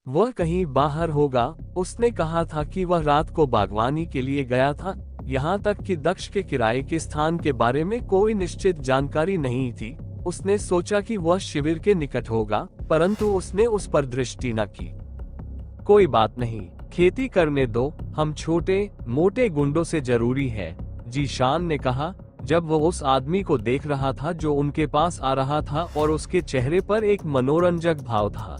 वह कहीं बाहर होगा। उसने कहा था कि वह रात को बागवानी के लिए गया था। यहाँ तक कि दक्ष के किराए के स्थान के बारे में कोई निश्चित जानकारी नहीं थी। उसने सोचा कि वह शिविर के निकट होगा, परंतु उसने उस पर दृष्टि न की। कोई बात नहीं, खेती करने दो, हम छोटे मोटे गुंडों से जरूरी है, जीशान ने कहा, जब वह उस आदमी को देख रहा था जो उनके पास आ रहा था और उसके चेहरे पर एक मनोरंजक भाव था।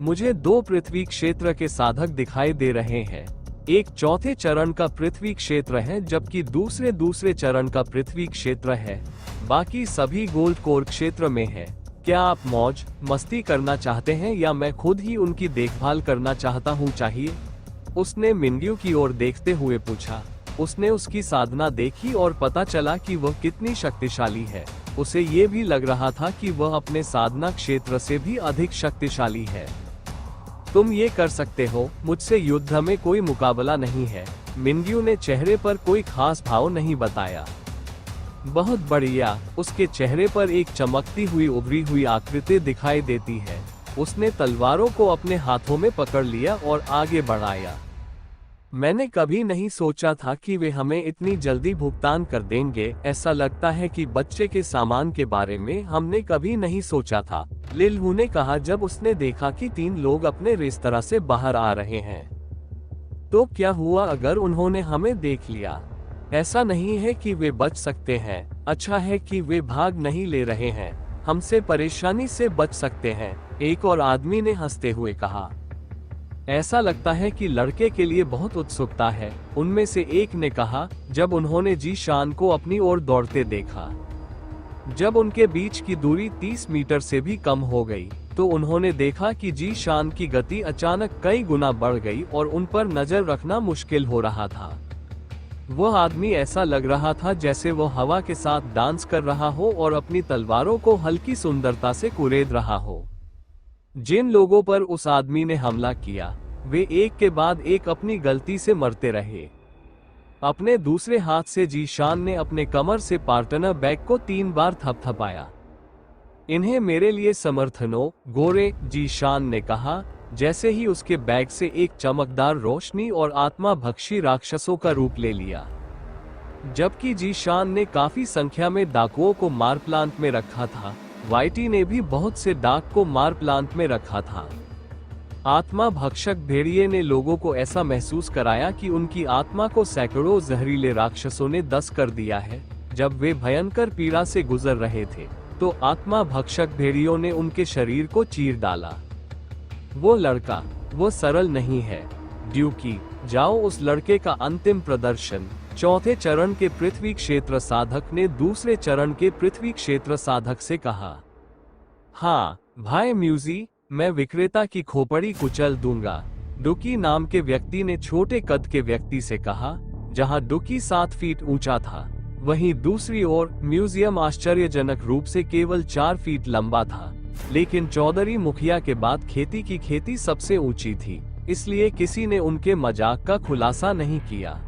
मुझे 2 पृथ्वी क्षेत्र के साधक दिखाई दे रहे हैं। एक चौथे चरण का पृथ्वी क्षेत्र है, जबकि दूसरे चरण का पृथ्वी क्षेत्र है। बाकी सभी गोल्ड कोर क्षेत्र में है। क्या आप मौज मस्ती करना चाहते हैं या मैं खुद ही उनकी देखभाल करना चाहता हूँ? चाहिए? उसने मिंग्यू की ओर देखते हुए पूछा। उसने उसकी साधना देखी और पता चला कि वह कितनी शक्तिशाली है। उसे ये भी लग रहा था कि वह अपने साधना क्षेत्र से भी अधिक शक्तिशाली है। तुम ये कर सकते हो, मुझसे युद्ध में कोई मुकाबला नहीं है। मिंग्यू ने चेहरे पर कोई खास भाव नहीं बताया। बहुत बढ़िया, उसके चेहरे पर एक चमकती हुई उभरी हुई आकृति दिखाई देती है। उसने तलवारों को अपने हाथों में पकड़ लिया और आगे बढ़ाया। मैंने कभी नहीं सोचा था कि वे हमें इतनी जल्दी भुगतान कर देंगे। ऐसा लगता है कि बच्चे के सामान के बारे में हमने कभी नहीं सोचा था, लिलहू ने कहा जब उसने देखा कि 3 लोग अपने रेस्तरां से बाहर आ रहे हैं। तो क्या हुआ अगर उन्होंने हमें देख लिया? ऐसा नहीं है कि वे बच सकते हैं। अच्छा है कि वे भाग नहीं ले रहे हैं। हमसे परेशानी से बच सकते हैं, एक और आदमी ने हंसते हुए कहा। ऐसा लगता है कि लड़के के लिए बहुत उत्सुकता है, उनमें से एक ने कहा, जब उन्होंने जीशान को अपनी ओर दौड़ते देखा। जब उनके बीच की दूरी 30 मीटर से भी कम हो गई, तो उन्होंने देखा कि जीशान की गति अचानक कई गुना बढ़ गई और उन पर नजर रखना मुश्किल हो रहा था। वह आदमी ऐसा लग रहा था जैसे वह हवा के साथ डांस कर रहा हो और अपनी तलवारों को हल्की सुंदरता से कुरेद रहा हो। जिन लोगों पर उस आदमी ने हमला किया, वे एक के बाद एक अपनी गलती से मरते रहे। अपने दूसरे हाथ से जीशान ने अपने कमर से पार्टनर बैग को 3 बार थपथपाया। इन्हें मेरे लिए समर्थनो, गोरे, जीशान ने कहा, जैसे ही उसके बैग से एक चमकदार रोशनी और आत्मा भक्षी राक्षसों का रूप ले लिया। जबकि जीशान ने काफी संख्या में डाकुओं को मार प्लांट में रखा था, वाइटी ने भी बहुत से डाक को मार प्लांट में रखा था। आत्मा भक्षक भेड़िए ने लोगों को ऐसा महसूस कराया कि उनकी आत्मा को सैकड़ों जहरीले राक्षसों ने दस कर दिया है। जब वे भयंकर पीड़ा से गुजर रहे थे, तो आत्मा भक्षक भेड़ियों ने उनके शरीर को चीर डाला। वो लड़का, वो सरल नहीं है। ड्यूकी, जाओ उस लड़के का अंतिम प्रदर्शन। चौथे चरण के पृथ्वी क्षेत्र साधक ने दूसरे चरण के पृथ्वी क्षेत्र साधक से कहा। हाँ भाई म्यूजी, मैं विक्रेता की खोपड़ी कुचल दूंगा, डुकी नाम के व्यक्ति ने छोटे कद के व्यक्ति से कहा। जहां डुकी 7 फीट ऊंचा था, वहीं दूसरी ओर म्यूजियम आश्चर्यजनक रूप से केवल 4 फीट लंबा था। लेकिन चौधरी मुखिया के बाद खेती की खेती सबसे ऊंची थी, इसलिए किसी ने उनके मजाक का खुलासा नहीं किया।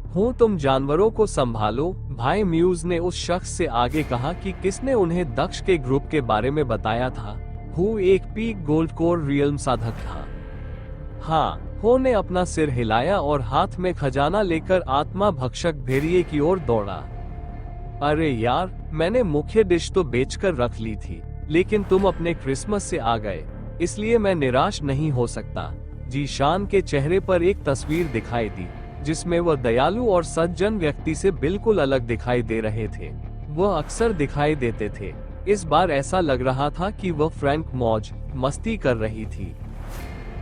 हूँ तुम जानवरों को संभालो, भाई म्यूज ने उस शख्स से आगे कहा कि किसने उन्हें दक्ष के ग्रुप के बारे में बताया था। हु एक पीक गोल्ड कोर रियल्म साधक था। हाँ, हो ने अपना सिर हिलाया और हाथ में खजाना लेकर आत्मा भक्षक भेड़िए की ओर दौड़ा। अरे यार, मैंने मुख्य डिश तो बेचकर रख ली थी, लेकिन तुम अपने क्रिसमस से आ गए, इसलिए मैं निराश नहीं हो सकता। जीशान के चेहरे पर एक तस्वीर दिखाई दी, जिसमें वह दयालु और सज्जन व्यक्ति से बिल्कुल अलग दिखाई दे रहे थे। वह अक्सर दिखाई देते थे, इस बार ऐसा लग रहा था कि वह फ्रैंक मौज मस्ती कर रही थी।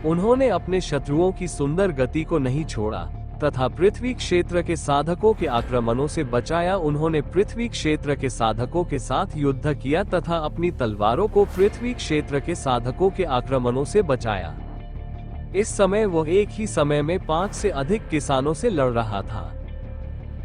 उन्होंने अपने शत्रुओं की सुंदर गति को नहीं छोड़ा तथा पृथ्वी क्षेत्र के साधकों के आक्रमणों से बचाया। उन्होंने पृथ्वी क्षेत्र के साधकों के साथ युद्ध किया तथा अपनी तलवारों को पृथ्वी क्षेत्र के साधकों के आक्रमणों से बचाया। इस समय वह एक ही समय में 5 से अधिक किसानों से लड़ रहा था।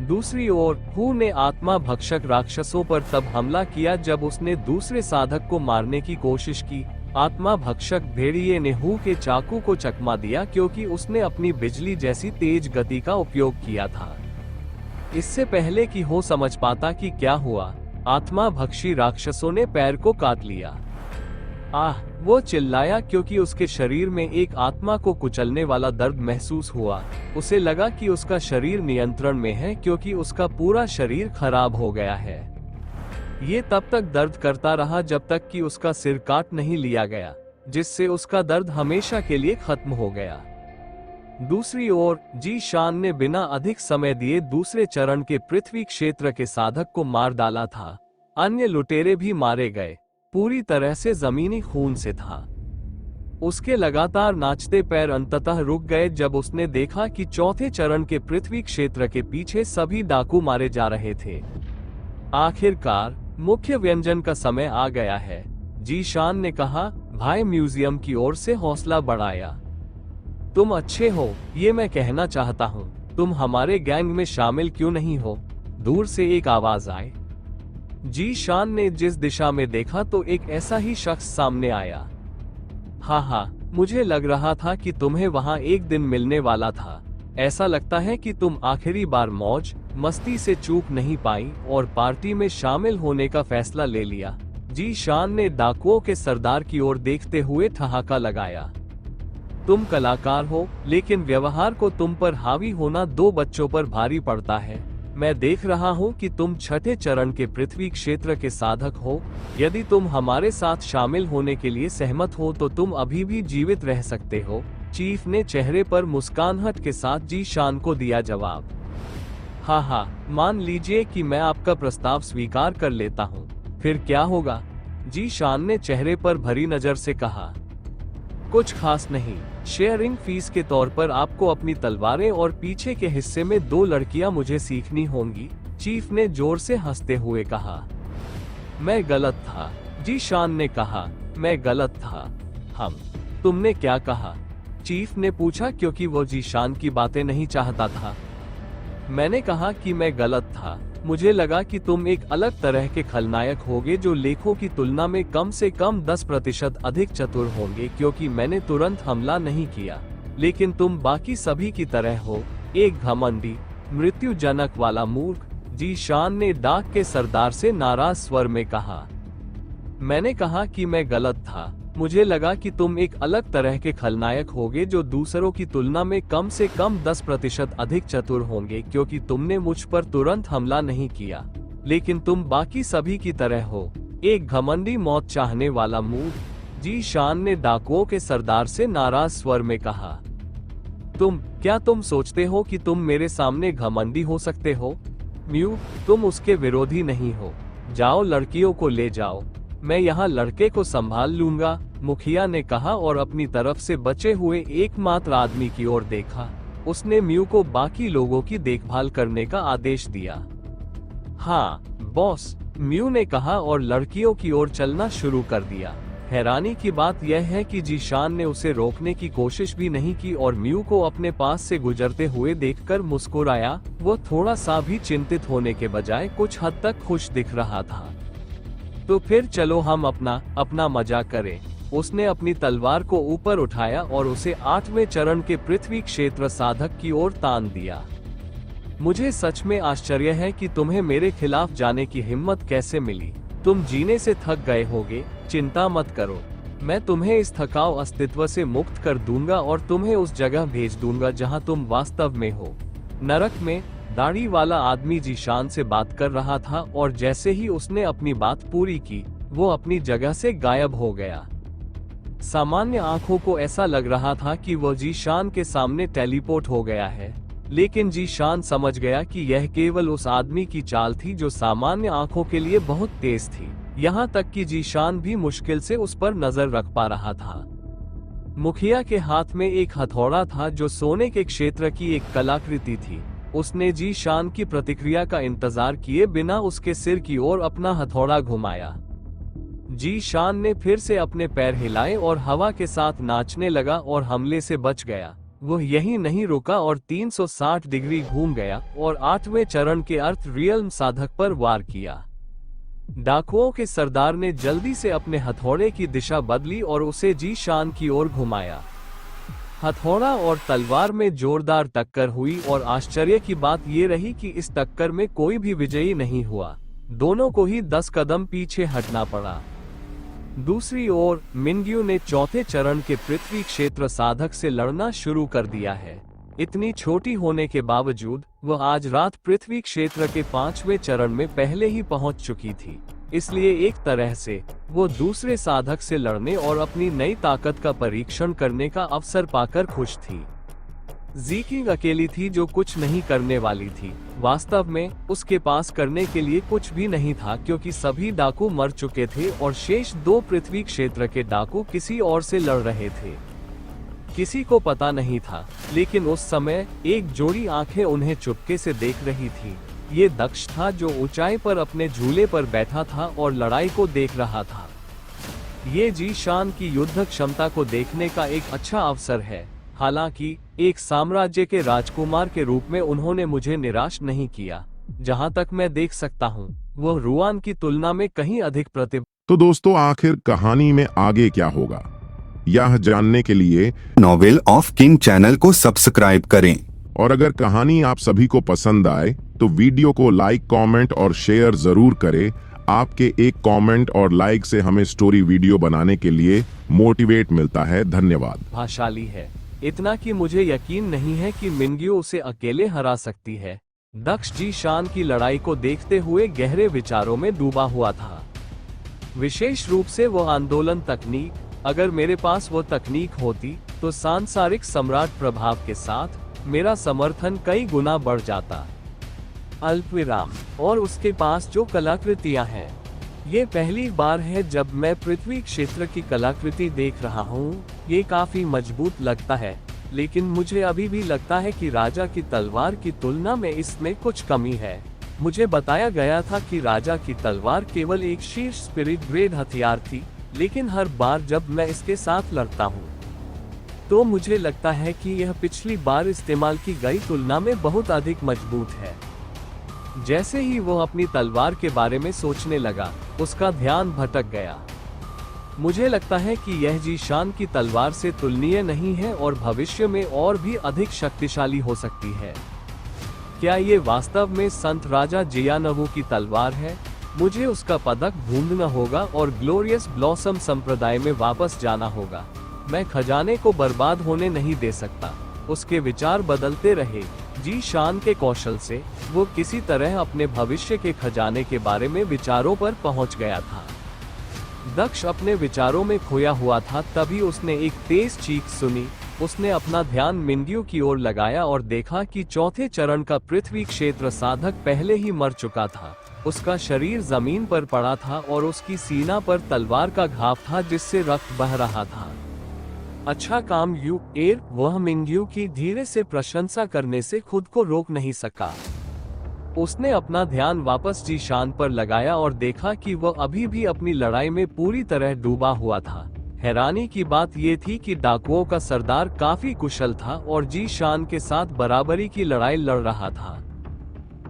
दूसरी ओर हु ने आत्मा भक्षक राक्षसों पर तब हमला किया जब उसने दूसरे साधक को मारने की कोशिश की। आत्मा भक्षक भेड़िए ने हु के चाकू को चकमा दिया क्योंकि उसने अपनी बिजली जैसी तेज गति का उपयोग किया था। इससे पहले कि हो समझ पाता कि क्या हुआ, आत्मा भक्षी राक्षसों ने पैर को काट लिया। आह, वो चिल्लाया क्योंकि उसके शरीर में एक आत्मा को कुचलने वाला दर्द महसूस हुआ। उसे लगा कि उसका शरीर नियंत्रण में है क्योंकि उसका पूरा शरीर खराब हो गया है। ये तब तक दर्द करता रहा जब तक कि उसका सिर काट नहीं लिया गया, जिससे उसका दर्द हमेशा के लिए खत्म हो गया। दूसरी ओर जी शान ने बिना अधिक समय दिए दूसरे चरण के पृथ्वी क्षेत्र के साधक को मार डाला था। अन्य लुटेरे भी मारे गए, पूरी तरह से जमीनी खून से था। उसके लगातार नाचते पैर अंततः रुक गए जब उसने देखा कि चौथे चरण के पृथ्वी क्षेत्र के पीछे सभी डाकू मारे जा रहे थे। आखिरकार मुख्य व्यंजन का समय आ गया है, जी शान ने कहा। भाई म्यूजियम की ओर से हौसला बढ़ाया। तुम अच्छे हो, ये मैं कहना चाहता हूँ। तुम हमारे गैंग में शामिल क्यों नहीं हो? दूर से एक आवाज आई। जी शान ने जिस दिशा में देखा तो एक ऐसा ही शख्स सामने आया। हाँ, मुझे लग रहा था कि तुम्हें वहाँ एक दिन मिलने वाला था। ऐसा लगता है कि तुम आखिरी बार मौज मस्ती से चूक नहीं पाई और पार्टी में शामिल होने का फैसला ले लिया। जी शान ने डाकुओं के सरदार की ओर देखते हुए ठहाका लगाया। तुम कलाकार हो, लेकिन व्यवहार को तुम पर हावी होना दो बच्चों पर भारी पड़ता है। मैं देख रहा हूँ कि तुम छठे चरण के पृथ्वी क्षेत्र के साधक हो। यदि तुम हमारे साथ शामिल होने के लिए सहमत हो तो तुम अभी भी जीवित रह सकते हो। चीफ ने चेहरे पर मुस्कानहट के साथ जी शान को दिया जवाब। हाँ, मान लीजिए कि मैं आपका प्रस्ताव स्वीकार कर लेता हूँ, फिर क्या होगा? जी शान ने चेहरे पर भरी नजर से कहा। कुछ खास नहीं। शेयरिंग फीस के तौर पर आपको अपनी तलवारें और पीछे के हिस्से में 2 लड़कियां मुझे सीखनी होंगी। चीफ ने जोर से हंसते हुए कहा। मैं गलत था, जी शान ने कहा। मैं गलत था। तुमने क्या कहा? चीफ ने पूछा क्योंकि वो जी शान की बातें नहीं चाहता था। मैंने कहा कि मैं गलत था। मुझे लगा कि तुम एक अलग तरह के खलनायक होगे जो लेखों की तुलना में कम से कम 10% अधिक चतुर होंगे, क्योंकि मैंने तुरंत हमला नहीं किया। लेकिन तुम बाकी सभी की तरह हो, एक घमंडी, मृत्युजनक वाला मूर्ख। जी शान ने डाक के सरदार से नाराज स्वर में कहा। मैंने कहा कि मैं गलत था। मुझे लगा कि तुम एक अलग तरह के खलनायक होगे जो दूसरों की तुलना में कम से कम 10% अधिक चतुर होंगे, क्योंकि तुमने मुझ पर तुरंत हमला नहीं किया। लेकिन तुम बाकी सभी की तरह हो, एक घमंडी मौत चाहने वाला मूर्ख। जी शान ने डाकुओं के सरदार से नाराज स्वर में कहा। क्या तुम सोचते हो कि तुम मेरे सामने घमंडी हो सकते हो? म्यू, तुम उसके विरोधी नहीं हो। जाओ, लड़कियों को ले जाओ, मैं यहाँ लड़के को संभाल लूंगा, मुखिया ने कहा और अपनी तरफ से बचे हुए एकमात्र आदमी की ओर देखा। उसने म्यू को बाकी लोगों की देखभाल करने का आदेश दिया। हाँ बॉस, म्यू ने कहा और लड़कियों की ओर चलना शुरू कर दिया। हैरानी की बात यह है कि जी शान ने उसे रोकने की कोशिश भी नहीं की और म्यू को अपने पास से गुजरते हुए देखकर मुस्कुराया। वो थोड़ा सा भी चिंतित होने के बजाय कुछ हद तक खुश दिख रहा था। तो फिर चलो हम अपना मजा करें। उसने अपनी तलवार को ऊपर उठाया और उसे 8वें चरण के पृथ्वी क्षेत्र साधक की ओर तान दिया। मुझे सच में आश्चर्य है कि तुम्हें मेरे खिलाफ जाने की हिम्मत कैसे मिली। तुम जीने से थक गए होगे, चिंता मत करो। मैं तुम्हें इस थकाऊ अस्तित्व से मुक्त कर दूंगा और तुम्हें उस जगह भेज दूंगा जहां तुम वास्तव में हो, नरक में। दाढ़ी वाला आदमी जी शान से बात कर रहा था और जैसे ही उसने अपनी बात पूरी की, वो अपनी जगह से गायब हो गया। सामान्य आंखों को ऐसा लग रहा था कि वो जी शान के सामने टेलीपोर्ट हो गया है, लेकिन जी शान समझ गया कि यह केवल उस आदमी की चाल थी जो सामान्य आंखों के लिए बहुत तेज थी। यहाँ तक कि जी शान भी मुश्किल से उस पर नजर रख पा रहा था। मुखिया के हाथ में एक हथौड़ा था जो सोने के क्षेत्र की एक कलाकृति थी। उसने जी शान की प्रतिक्रिया का इंतजार किए बिना उसके सिर की ओर अपना हथौड़ा घुमाया। जी शान ने फिर से अपने पैर हिलाए और हवा के साथ नाचने लगा और हमले से बच गया। वह यहीं नहीं रुका और 360 डिग्री घूम गया और 8वें चरण के अर्थ रियल्म साधक पर वार किया। डाकुओं के सरदार ने जल्दी से अपने हथौड़े की दिशा बदली और उसे जी शान की ओर घुमाया। हथौड़ा और तलवार में जोरदार टक्कर हुई और आश्चर्य की बात ये रही कि इस टक्कर में कोई भी विजयी नहीं हुआ। दोनों को ही 10 कदम पीछे हटना पड़ा। दूसरी ओर मिंग्यू ने चौथे चरण के पृथ्वी क्षेत्र साधक से लड़ना शुरू कर दिया है। इतनी छोटी होने के बावजूद वह आज रात पृथ्वी क्षेत्र के 5वें चरण में पहले ही पहुंच चुकी थी, इसलिए एक तरह से वो दूसरे साधक से लड़ने और अपनी नई ताकत का परीक्षण करने का अवसर पाकर खुश थी। ज़ीकिंग अकेली थी जो कुछ नहीं करने वाली थी। वास्तव में उसके पास करने के लिए कुछ भी नहीं था, क्योंकि सभी डाकू मर चुके थे और शेष 2 पृथ्वी क्षेत्र के डाकू किसी और से लड़ रहे थे। किसी को पता नहीं था, लेकिन उस समय एक जोड़ी आंखें उन्हें चुपके से देख रही थी। ये दक्ष था जो ऊंचाई पर अपने झूले पर बैठा था और लड़ाई को देख रहा था। ये जीशान की युद्ध क्षमता को देखने का एक अच्छा अवसर है। हालांकि एक साम्राज्य के राजकुमार के रूप में उन्होंने मुझे निराश नहीं किया। जहां तक मैं देख सकता हूं, वह रुआन की तुलना में कहीं अधिक प्रतिभा। तो दोस्तों, आखिर कहानी में आगे क्या होगा, यह जानने के लिए नॉवेल ऑफ किंग चैनल को सब्सक्राइब करें। और अगर कहानी आप सभी को पसंद आए तो वीडियो को लाइक, कमेंट और शेयर जरूर करें। आपके एक कमेंट और लाइक से हमें स्टोरी वीडियो बनाने के लिए मोटिवेट मिलता है। धन्यवाद। भाशाली है, इतना कि मुझे यकीन नहीं है कि मिंग्यू उसे अकेले हरा सकती है। दक्ष जीशान की लड़ाई को देखते हुए गहरे विचारों में डूबा हुआ था, विशेष रूप से वो आंदोलन तकनीक। अगर मेरे पास वो तकनीक होती तो सांसारिक सम्राट प्रभाव के साथ मेरा समर्थन कई गुना बढ़ जाता। अल्पविराम। और उसके पास जो कलाकृतियां हैं, ये पहली बार है जब मैं पृथ्वी क्षेत्र की कलाकृति देख रहा हूँ। ये काफी मजबूत लगता है, लेकिन मुझे अभी भी लगता है कि राजा की तलवार की तुलना में इसमें कुछ कमी है। मुझे बताया गया था कि राजा की तलवार केवल एक शीर्ष स्पिरिट ग्रेड हथियार थी, लेकिन हर बार जब मैं इसके साथ लड़ता हूँ तो मुझे लगता है कि यह पिछली बार इस्तेमाल की गई तुलना में बहुत अधिक मजबूत है। जैसे ही वो अपनी तलवार के बारे में सोचने लगा, उसका ध्यान भटक गया। मुझे लगता है कि यह जीशान की तलवार से तुलनीय नहीं है और भविष्य में और भी अधिक शक्तिशाली हो सकती है। क्या ये वास्तव में संत राजा जियानवू की तलवार है? मुझे उसका पदक ढूंढना होगा और ग्लोरियस ब्लॉसम संप्रदाय में वापस जाना होगा। मैं खजाने को बर्बाद होने नहीं दे सकता। उसके विचार बदलते रहे। जीशान के कौशल से वो किसी तरह अपने भविष्य के खजाने के बारे में विचारों पर पहुंच गया था। दक्ष अपने विचारों में खोया हुआ था, तभी उसने एक तेज चीख सुनी। उसने अपना ध्यान मिंग्यू की ओर लगाया और देखा कि चौथे चरण का पृथ्वी क्षेत्र साधक पहले ही मर चुका था। उसका शरीर जमीन पर पड़ा था और उसकी सीना पर तलवार का घाव था जिससे रक्त बह रहा था। अच्छा काम यू एर। वह मिंग्यू की धीरे से प्रशंसा करने से खुद को रोक नहीं सका। उसने अपना ध्यान वापस जीशान पर लगाया और देखा कि वह अभी भी अपनी लड़ाई में पूरी तरह डूबा हुआ था। हैरानी की बात यह थी कि डाकुओं का सरदार काफी कुशल था और जीशान के साथ बराबरी की लड़ाई लड़ रहा था।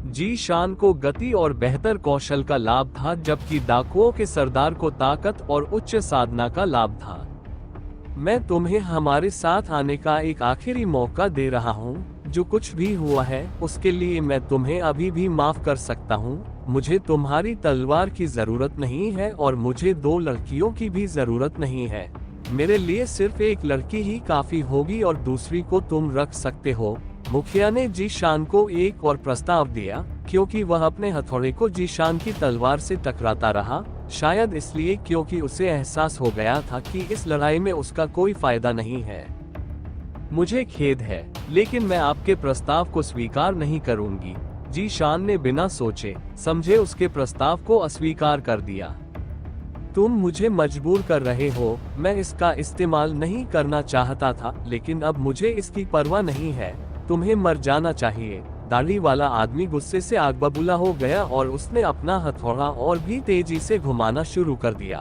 जीशान को गति और बेहतर कौशल का लाभ था, जबकि डाकुओं के सरदार को ताकत और उच्च साधना का लाभ था। मैं तुम्हें हमारे साथ आने का एक आखिरी मौका दे रहा हूँ। जो कुछ भी हुआ है उसके लिए मैं तुम्हें अभी भी माफ कर सकता हूँ। मुझे तुम्हारी तलवार की जरूरत नहीं है और मुझे 2 लड़कियों की भी जरूरत नहीं है। मेरे लिए सिर्फ एक लड़की ही काफी होगी और दूसरी को तुम रख सकते हो। मुखिया ने जीशान को एक और प्रस्ताव दिया, क्योंकि वह अपने हथौड़े को जीशान की तलवार से टकराता रहा, शायद इसलिए क्योंकि उसे एहसास हो गया था कि इस लड़ाई में उसका कोई फायदा नहीं है। मुझे खेद है, लेकिन मैं आपके प्रस्ताव को स्वीकार नहीं करूंगी। जीशान ने बिना सोचे समझे उसके प्रस्ताव को अस्वीकार कर दिया। तुम मुझे मजबूर कर रहे हो। मैं इसका इस्तेमाल नहीं करना चाहता था, लेकिन अब मुझे इसकी परवाह नहीं है। तुम्हें मर जाना चाहिए। दाढ़ी वाला आदमी गुस्से से आग बबूला हो गया और उसने अपना हथौड़ा और भी तेजी से घुमाना शुरू कर दिया।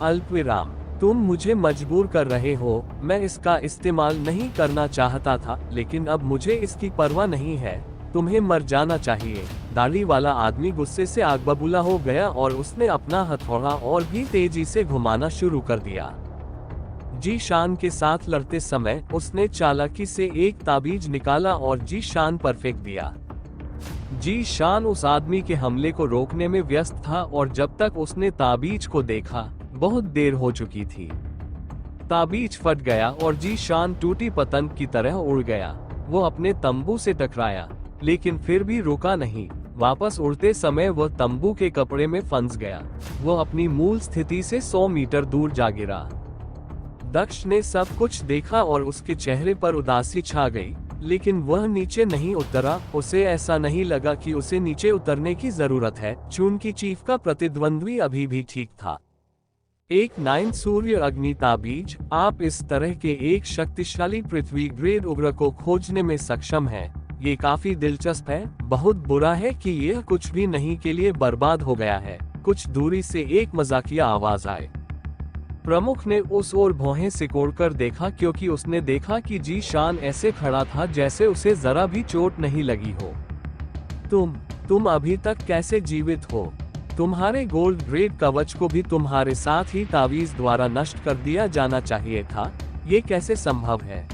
अल्पविराम। तुम मुझे मजबूर कर रहे हो। मैं इसका इस्तेमाल नहीं करना चाहता था, लेकिन अब मुझे इसकी परवाह नहीं है। तुम्हें मर जाना चाहिए। दाढ़ी वाला आदमी गुस्से से आग बबूला हो गया और उसने अपना हथौड़ा और भी तेजी से घुमाना शुरू कर दिया। जीशान के साथ लड़ते समय उसने चालाकी से एक ताबीज निकाला और जीशान पर फेंक दिया। जीशान उस आदमी के हमले को रोकने में व्यस्त था और जब तक उसने ताबीज को देखा बहुत देर हो चुकी थी। ताबीज फट गया और जीशान टूटी पतंग की तरह उड़ गया। वो अपने तंबू से टकराया, लेकिन फिर भी रुका नहीं। वापस उड़ते समय वह तंबू के कपड़े में फंस गया। वो अपनी मूल स्थिति से 100 मीटर दूर जा गिरा। दक्ष ने सब कुछ देखा और उसके चेहरे पर उदासी छा गई, लेकिन वह नीचे नहीं उतरा। उसे ऐसा नहीं लगा कि उसे नीचे उतरने की जरूरत है। चूंकि चीफ का प्रतिद्वंद्वी अभी भी ठीक था। एक 9 सूर्य अग्नि ताबीज। आप इस तरह के एक शक्तिशाली पृथ्वी ग्रेड उग्र को खोजने में सक्षम हैं। ये काफी दिलचस्प है। बहुत बुरा है कि यह कुछ भी नहीं के लिए बर्बाद हो गया है। कुछ दूरी से एक मजाकिया आवाज आए। प्रमुख ने उस ओर भौहें सिकोड़कर देखा, क्योंकि उसने देखा कि जीशान ऐसे खड़ा था जैसे उसे जरा भी चोट नहीं लगी हो। तुम अभी तक कैसे जीवित हो? तुम्हारे गोल्ड ग्रेड कवच को भी तुम्हारे साथ ही तावीज द्वारा नष्ट कर दिया जाना चाहिए था। ये कैसे संभव है?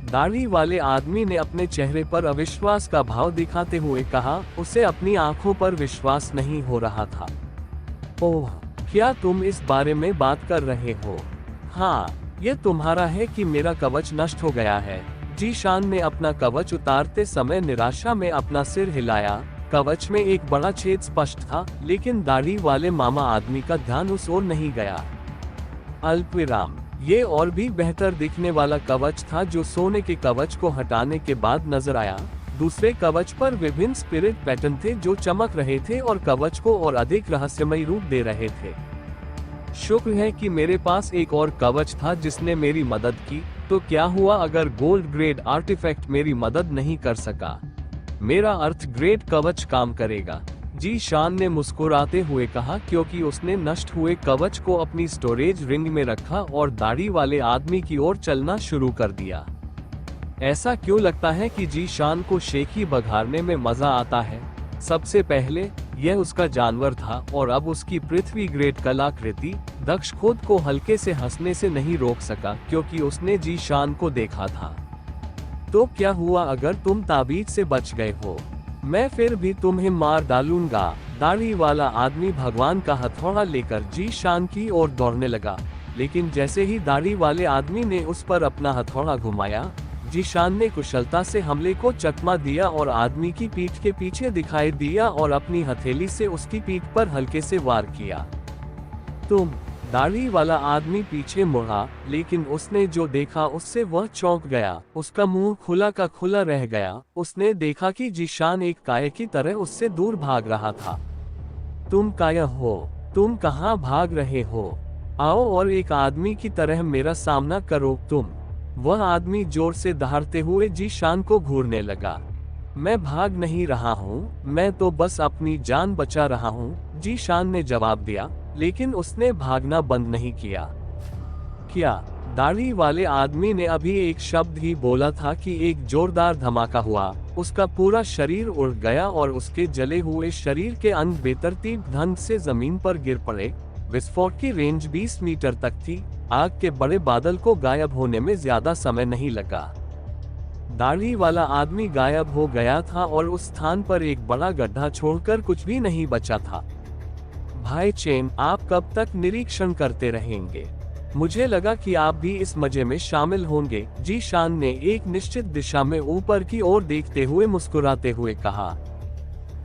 दाढ़ी वाले आदमी ने अपने चेहरे पर अविश्वास का भाव दिखाते हुए कहा। उसे अपनी आंखों पर विश्वास नहीं हो रहा था। ओह, क्या तुम इस बारे में बात कर रहे हो? हाँ, ये तुम्हारा है कि मेरा कवच नष्ट हो गया है। जीशान ने अपना कवच उतारते समय निराशा में अपना सिर हिलाया। कवच में एक बड़ा छेद स्पष्ट था, लेकिन दाढ़ी वाले मामा आदमी का ध्यान उस ओर नहीं गया। अल्पविराम। ये और भी बेहतर दिखने वाला कवच था जो सोने के कवच को हटाने के बाद नजर आया। दूसरे कवच पर विभिन्न स्पिरिट पैटर्न थे जो चमक रहे थे और कवच को और अधिक रहस्यमयी रूप दे रहे थे। शुक्र है कि मेरे पास एक और कवच था जिसने मेरी मदद की। तो क्या हुआ अगर गोल्ड ग्रेड आर्टिफैक्ट मेरी मदद नहीं कर सका? मेरा अर्थ ग्रेड कवच काम करेगा, जीशान ने मुस्कुराते हुए कहा, क्योंकि उसने नष्ट हुए कवच को अपनी स्टोरेज रिंग में रखा और दाढ़ी वाले आदमी की ओर चलना शुरू कर दिया। ऐसा क्यों लगता है कि जीशान को शेखी बघारने में मजा आता है? सबसे पहले यह उसका जानवर था और अब उसकी पृथ्वी ग्रेड कलाकृति। दक्ष खुद को हल्के से हंसने से नहीं रोक सका, क्योंकि उसने जीशान को देखा था। तो क्या हुआ अगर तुम ताबीज से बच गए हो? मैं फिर भी तुम्हें मार डालूंगा। दाढ़ी वाला आदमी भगवान का हथौड़ा लेकर जीशान की ओर दौड़ने लगा, लेकिन जैसे ही दाढ़ी वाले आदमी ने उस पर अपना हथौड़ा घुमाया, जीशान ने कुशलता से हमले को चकमा दिया और आदमी की पीठ के पीछे दिखाई दिया और अपनी हथेली से उसकी पीठ पर हल्के से वार किया। दाढ़ी वाला आदमी पीछे मुड़ा, लेकिन उसने जो देखा उससे वह चौंक गया। उसका मुंह खुला का खुला रह गया। उसने देखा कि जीशान एक काया की तरह उससे दूर भाग रहा था। तुम काया हो? तुम कहाँ भाग रहे हो? आओ और एक आदमी की तरह मेरा सामना करो। वह आदमी जोर से दहाड़ते हुए जीशान को घूरने लगा। मैं भाग नहीं रहा हूँ, मैं तो बस अपनी जान बचा रहा हूँ, जीशान ने जवाब दिया, लेकिन उसने भागना बंद नहीं किया। क्या? दाढ़ी वाले आदमी ने अभी एक शब्द ही बोला था कि एक जोरदार धमाका हुआ। उसका पूरा शरीर उड़ गया और उसके जले हुए शरीर के अंग बेतरतीब ढंग से जमीन पर गिर पड़े। विस्फोट की रेंज 20 मीटर तक थी। आग के बड़े बादल को गायब होने में ज्यादा समय नहीं लगा। दाढ़ी वाला आदमी गायब हो गया था और उस स्थान पर एक बड़ा गड्ढा छोड़कर कुछ भी नहीं बचा था। भाई चेन, आप कब तक निरीक्षण करते रहेंगे? मुझे लगा कि आप भी इस मजे में शामिल होंगे, जीशान ने एक निश्चित दिशा में ऊपर की ओर देखते हुए मुस्कुराते हुए कहा।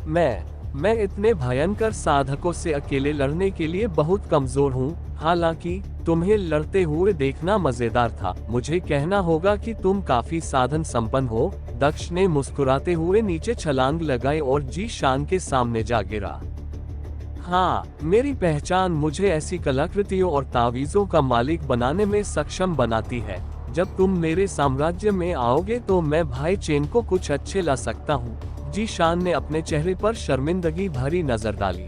मैं इतने भयंकर साधकों से अकेले लड़ने के लिए बहुत कमजोर हूँ। हालांकि तुम्हें लड़ते हुए देखना मजेदार था। मुझे कहना होगा कि तुम काफी साधन संपन्न हो। दक्ष ने मुस्कुराते हुए नीचे छलांग लगाई और जीशान के सामने जा गिरा। हाँ, मेरी पहचान मुझे ऐसी कलाकृतियों और तावीजों का मालिक बनाने में सक्षम बनाती है। जब तुम मेरे साम्राज्य में आओगे तो मैं भाई चेन को कुछ अच्छे ला सकता हूँ। जीशान ने अपने चेहरे पर शर्मिंदगी भरी नजर डाली।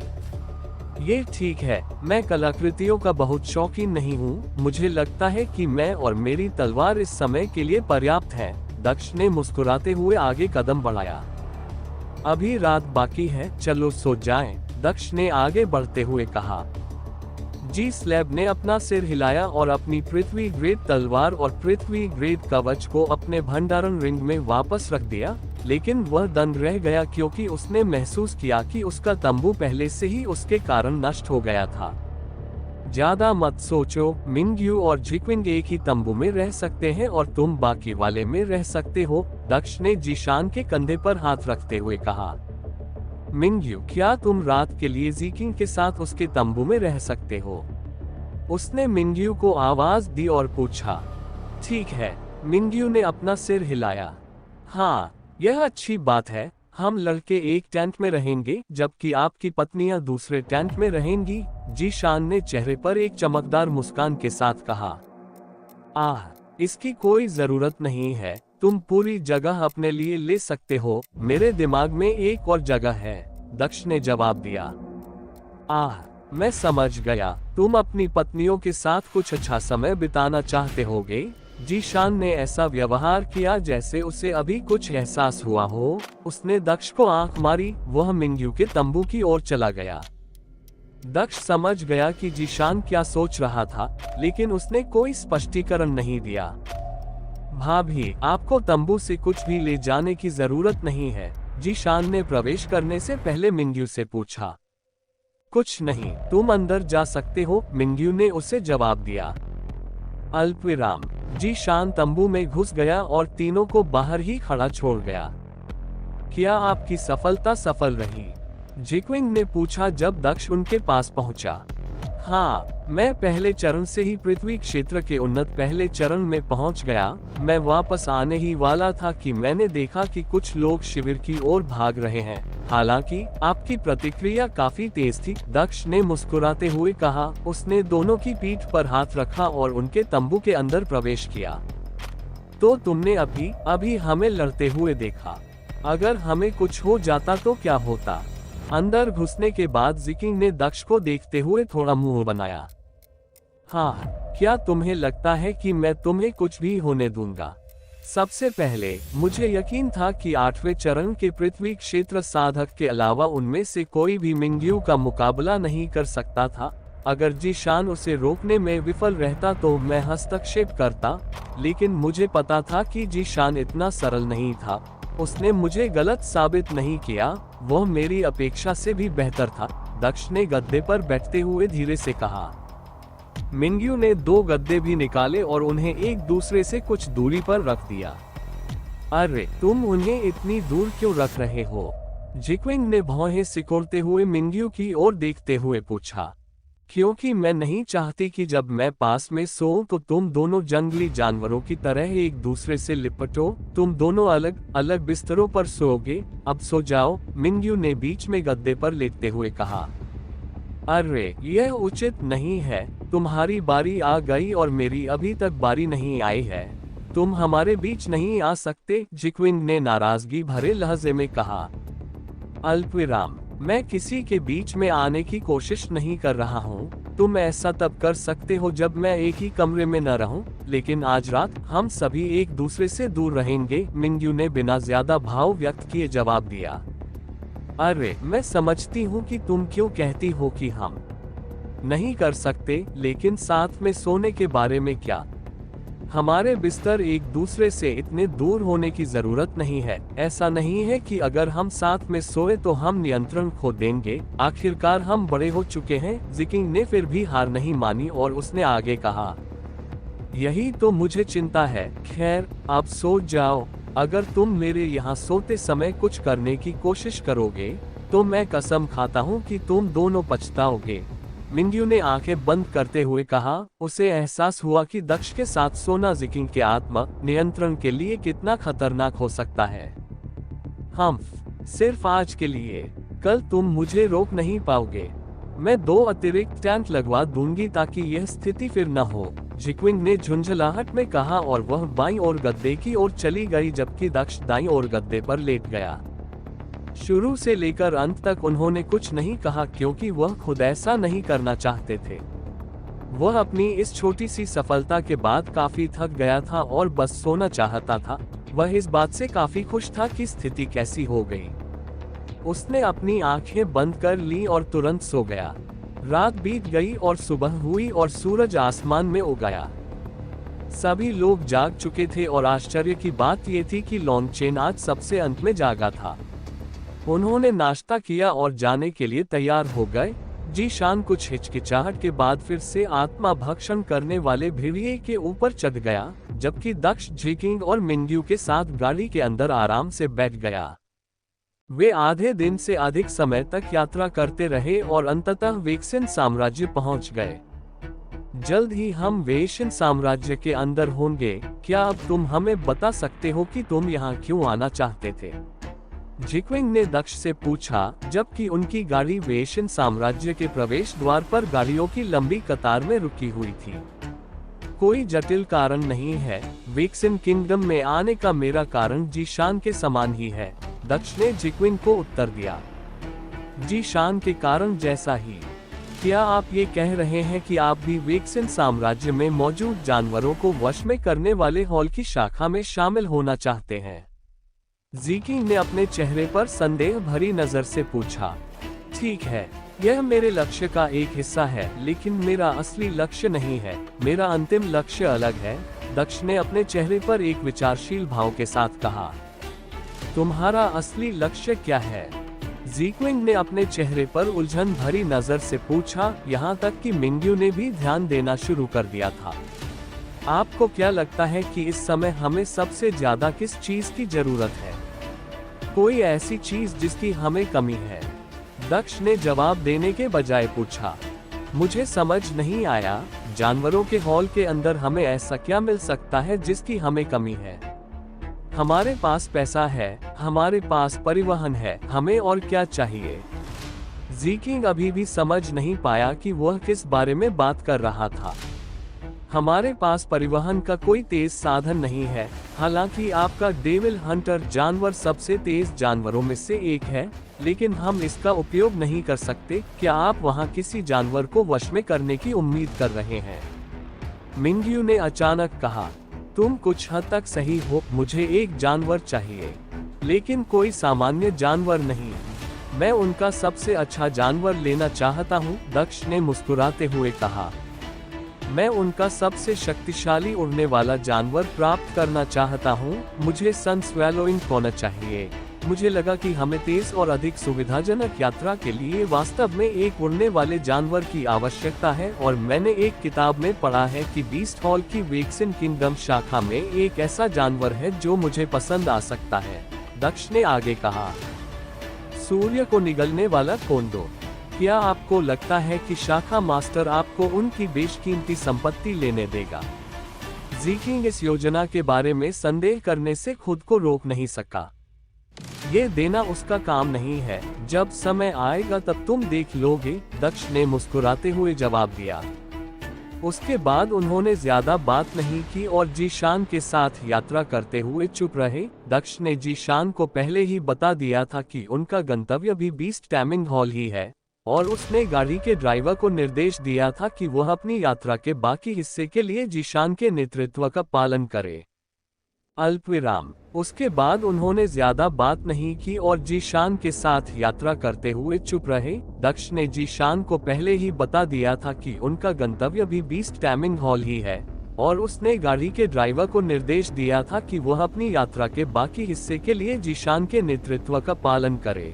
ये ठीक है, मैं कलाकृतियों का बहुत शौकीन नहीं हूँ। मुझे लगता है कि मैं और मेरी तलवार इस समय के लिए पर्याप्त है। दक्ष ने मुस्कुराते हुए आगे कदम बढ़ाया। अभी रात बाकी है, चलो सो जाएं, दक्ष ने आगे बढ़ते हुए कहा। जी स्लैब ने अपना सिर हिलाया और अपनी पृथ्वी ग्रेड तलवार और पृथ्वी ग्रेड कवच को अपने भंडारण रिंग में वापस रख दिया, लेकिन वह दंग रह गया क्योंकि उसने महसूस किया कि उसका तंबू पहले से ही उसके कारण नष्ट हो गया था। ज्यादा मत सोचो, मिंग्यू और जिक्विंग एक ही तंबू में रह सकते हैं और तुम बाकी वाले में रह सकते हो, दक्ष ने जीशान के कंधे पर हाथ रखते हुए कहा। मिंग्यू, क्या तुम रात के लिए जिकिंग के साथ उसके तंबू में रह सकते हो? उसने मिंग्यू को आवाज दी और पूछा। ठीक है, मिंग्यू ने अपना सिर हिलाया। हाँ, यह अच्छी बात है। हम लड़के एक टेंट में रहेंगे जबकि आपकी पत्नियां दूसरे टेंट में रहेंगी, जीशान ने चेहरे पर एक चमकदार मुस्कान के साथ कहा। आह, इसकी कोई जरूरत नहीं है, तुम पूरी जगह अपने लिए ले सकते हो, मेरे दिमाग में एक और जगह है, दक्ष ने जवाब दिया। आह, मैं समझ गया, तुम अपनी पत्नियों के साथ कुछ अच्छा समय बिताना चाहते होगे। जीशान ने ऐसा व्यवहार किया जैसे उसे अभी कुछ एहसास हुआ हो। उसने दक्ष को आंख मारी, वह मिंग्यू के तंबू की ओर चला गया। दक्ष समझ गया कि जीशान क्या सोच रहा था, लेकिन उसने कोई स्पष्टीकरण नहीं दिया। भाभी, आपको तंबू से कुछ भी ले जाने की जरूरत नहीं है, जीशान ने प्रवेश करने से पहले मिंग्यू से पूछा। कुछ नहीं, तुम अंदर जा सकते हो, मिंग्यू ने उसे जवाब दिया। अल्पविराम, जीशान तंबू में घुस गया और तीनों को बाहर ही खड़ा छोड़ गया। क्या आपकी सफलता सफल रही? जिक्विंग ने पूछा जब दक्ष उनके पास पहुंचा। हाँ, मैं पहले चरण से ही पृथ्वी क्षेत्र के उन्नत पहले चरण में पहुंच गया। मैं वापस आने ही वाला था कि मैंने देखा कि कुछ लोग शिविर की ओर भाग रहे हैं। हालांकि आपकी प्रतिक्रिया काफी तेज थी, दक्ष ने मुस्कुराते हुए कहा। उसने दोनों की पीठ पर हाथ रखा और उनके तंबू के अंदर प्रवेश किया। तो तुमने अभी हमें लड़ते हुए देखा, अगर हमें कुछ हो जाता तो क्या होता? अंदर घुसने के बाद जिकिंग ने दक्ष को देखते हुए थोड़ा मुंह बनाया। हाँ, क्या तुम्हें लगता है कि मैं तुम्हें कुछ भी होने दूंगा? सबसे पहले मुझे यकीन था कि 8वें चरण के पृथ्वी क्षेत्र साधक के अलावा उनमें से कोई भी मिंग्यू का मुकाबला नहीं कर सकता था। अगर जीशान उसे रोकने में विफल रहता तो मैं हस्तक्षेप करता, लेकिन मुझे पता था कि जीशान इतना सरल नहीं था। उसने मुझे गलत साबित नहीं किया, वह मेरी अपेक्षा से भी बेहतर था, दक्ष ने गद्दे पर बैठते हुए धीरे से कहा। मिंग्यू ने 2 गद्दे भी निकाले और उन्हें एक दूसरे से कुछ दूरी पर रख दिया। अरे, तुम उन्हें इतनी दूर क्यों रख रहे हो? जिक्विंग ने भौहें सिकोड़ते हुए मिंग्यू की ओर देखते हुए पूछा। क्योंकि मैं नहीं चाहती कि जब मैं पास में सोऊं तो तुम दोनों जंगली जानवरों की तरह एक दूसरे से लिपटो। तुम दोनों अलग अलग बिस्तरों पर सोओगे, अब सो जाओ, मिंग्यू ने बीच में गद्दे पर लेटते हुए कहा। अरे, यह उचित नहीं है, तुम्हारी बारी आ गई और मेरी अभी तक बारी नहीं आई है, तुम हमारे बीच नहीं आ सकते, जिक्विंग ने नाराजगी भरे लहजे में कहा। अल्पविराम, मैं किसी के बीच में आने की कोशिश नहीं कर रहा हूँ। तुम ऐसा तब कर सकते हो जब मैं एक ही कमरे में न रहूं, लेकिन आज रात हम सभी एक दूसरे से दूर रहेंगे, मिंग्यू ने बिना ज्यादा भाव व्यक्त किए जवाब दिया। अरे, मैं समझती हूँ कि तुम क्यों कहती हो कि हम नहीं कर सकते, लेकिन साथ में सोने के बारे में क्या? हमारे बिस्तर एक दूसरे से इतने दूर होने की जरूरत नहीं है। ऐसा नहीं है कि अगर हम साथ में सोए तो हम नियंत्रण खो देंगे। आखिरकार हम बड़े हो चुके हैं। जिकिंग ने फिर भी हार नहीं मानी और उसने आगे कहा। यही तो मुझे चिंता है। खैर, आप सो जाओ। अगर तुम मेरे यहाँ सोते समय कुछ करने की कोशिश करोगे तो मैं कसम खाता हूँ कि तुम दोनों पछताओगे। मिंग्यू ने आंखें बंद करते हुए कहा। उसे एहसास हुआ कि दक्ष के साथ सोना जिकिंग के आत्म नियंत्रण के लिए कितना खतरनाक हो सकता है। हम सिर्फ आज के लिए, कल तुम मुझे रोक नहीं पाओगे। मैं 2 अतिरिक्त टैंक लगवा दूंगी ताकि यह स्थिति फिर न हो, जिक्विंग ने झुंझलाहट में कहा और वह बाईं ओर गद्दे की ओर चली गई जबकि दक्ष दाईं ओर गद्दे पर लेट गया। शुरू से लेकर अंत तक उन्होंने कुछ नहीं कहा क्योंकि वह खुद ऐसा नहीं करना चाहते थे। वह अपनी इस छोटी सी सफलता के बाद काफी थक गया था और बस सोना चाहता था। वह इस बात से काफी खुश था कि स्थिति कैसी हो गई। उसने अपनी आंखें बंद कर ली और तुरंत सो गया। रात बीत गई और सुबह हुई और सूरज आसमान में उगाया। सभी लोग जाग चुके थे और आश्चर्य की बात यह थी कि लॉन्गचेन आज सबसे अंत में जागा था। उन्होंने नाश्ता किया और जाने के लिए तैयार हो गए। जीशान कुछ हिचकिचाहट के बाद फिर से आत्मा भक्षण करने वाले भेड़िए के ऊपर चढ़ गया, जबकि दक्ष जिकिंग और मिंग्यू के साथ गाड़ी के अंदर आराम से बैठ गया। वे आधे दिन से अधिक समय तक यात्रा करते रहे और अंततः वेक्सिन साम्राज्य पहुंच गए। जल्द ही हम वेशियन साम्राज्य के अंदर होंगे। क्या अब तुम हमें बता सकते हो कि तुम यहाँ क्यों आना चाहते थे? जिक्विंग ने दक्ष से पूछा, जबकि उनकी गाड़ी वेशियन साम्राज्य के प्रवेश द्वार पर गाड़ियों की लंबी कतार में रुकी हुई थी। कोई जटिल कारण नहीं है। वेक्सिन किंगडम में आने का मेरा कारण जीशान के समान ही है, दक्ष ने जिक्विंग को उत्तर दिया। जीशान के कारण जैसा ही? क्या आप ये कह रहे हैं कि आप भी वेक्सिन साम्राज्य में मौजूद जानवरों को वश में करने वाले हॉल की शाखा में शामिल होना चाहते हैं? जिकिंग ने अपने चेहरे पर संदेह भरी नजर से पूछा। ठीक है, यह मेरे लक्ष्य का एक हिस्सा है, लेकिन मेरा असली लक्ष्य नहीं है। मेरा अंतिम लक्ष्य अलग है, दक्ष ने अपने चेहरे पर एक विचारशील भाव के साथ कहा। तुम्हारा असली लक्ष्य क्या है? जिक्विंग ने अपने चेहरे पर उलझन भरी नजर से पूछा, यहाँ तक कि मिंग्यू ने भी ध्यान देना शुरू कर दिया था। आपको क्या लगता है कि इस समय हमें सबसे ज्यादा किस चीज की जरूरत है? कोई ऐसी चीज जिसकी हमें कमी है? दक्ष ने जवाब देने के बजाय पूछा। मुझे समझ नहीं आया। जानवरों के हॉल के अंदर हमें ऐसा क्या मिल सकता है जिसकी हमें कमी है? हमारे पास पैसा है, हमारे पास परिवहन है, हमें और क्या चाहिए? जिकिंग अभी भी समझ नहीं पाया कि वह किस बारे में बात कर रहा था। हमारे पास परिवहन का कोई तेज साधन नहीं है। हालांकि आपका डेविल हंटर जानवर सबसे तेज जानवरों में से एक है, लेकिन हम इसका उपयोग नहीं कर सकते। क्या आप वहां किसी जानवर को वश में करने की उम्मीद कर रहे हैं? मिंग्यू ने अचानक कहा। तुम कुछ हद तक सही हो, मुझे एक जानवर चाहिए, लेकिन कोई सामान्य जानवर नहीं। मैं उनका सबसे अच्छा जानवर लेना चाहता हूँ, दक्ष ने मुस्कुराते हुए कहा। मैं उनका सबसे शक्तिशाली उड़ने वाला जानवर प्राप्त करना चाहता हूँ। मुझे सन स्वैलोइंग होना चाहिए। मुझे लगा कि हमें तेज और अधिक सुविधाजनक यात्रा के लिए वास्तव में एक उड़ने वाले जानवर की आवश्यकता है, और मैंने एक किताब में पढ़ा है कि बीस्ट हॉल की वेक्सिन किंगडम शाखा में एक ऐसा जानवर है जो मुझे पसंद आ सकता है, दक्ष ने आगे कहा। सूर्य को निगलने वाला कोंडो। क्या आपको लगता है कि शाखा मास्टर आपको उनकी बेशकीमती संपत्ति लेने देगा? जिकिंग इस योजना के बारे में संदेह करने से खुद को रोक नहीं सका। ये देना उसका काम नहीं है। जब समय आएगा तब तुम देख लोगे, दक्ष ने मुस्कुराते हुए जवाब दिया। उसके बाद उन्होंने ज्यादा बात नहीं की और जीशान के साथ यात्रा करते हुए चुप रहे। दक्ष ने जीशान को पहले ही बता दिया था कि उनका गंतव्य भी बीस्ट टैमिंग हॉल ही है, और उसने गाड़ी के ड्राइवर को निर्देश दिया था कि वह अपनी यात्रा के बाकी हिस्से के लिए जीशान के नेतृत्व का पालन करे। अल्पविराम। उसके बाद उन्होंने ज्यादा बात नहीं की और जीशान के साथ यात्रा करते हुए चुप रहे। दक्ष ने जीशान को पहले ही बता दिया था कि उनका गंतव्य भी बीस्ट टैमिंग हॉल ही है, और उसने गाड़ी के ड्राइवर को निर्देश दिया था कि वह अपनी यात्रा के बाकी हिस्से के लिए जीशान के नेतृत्व का पालन करे।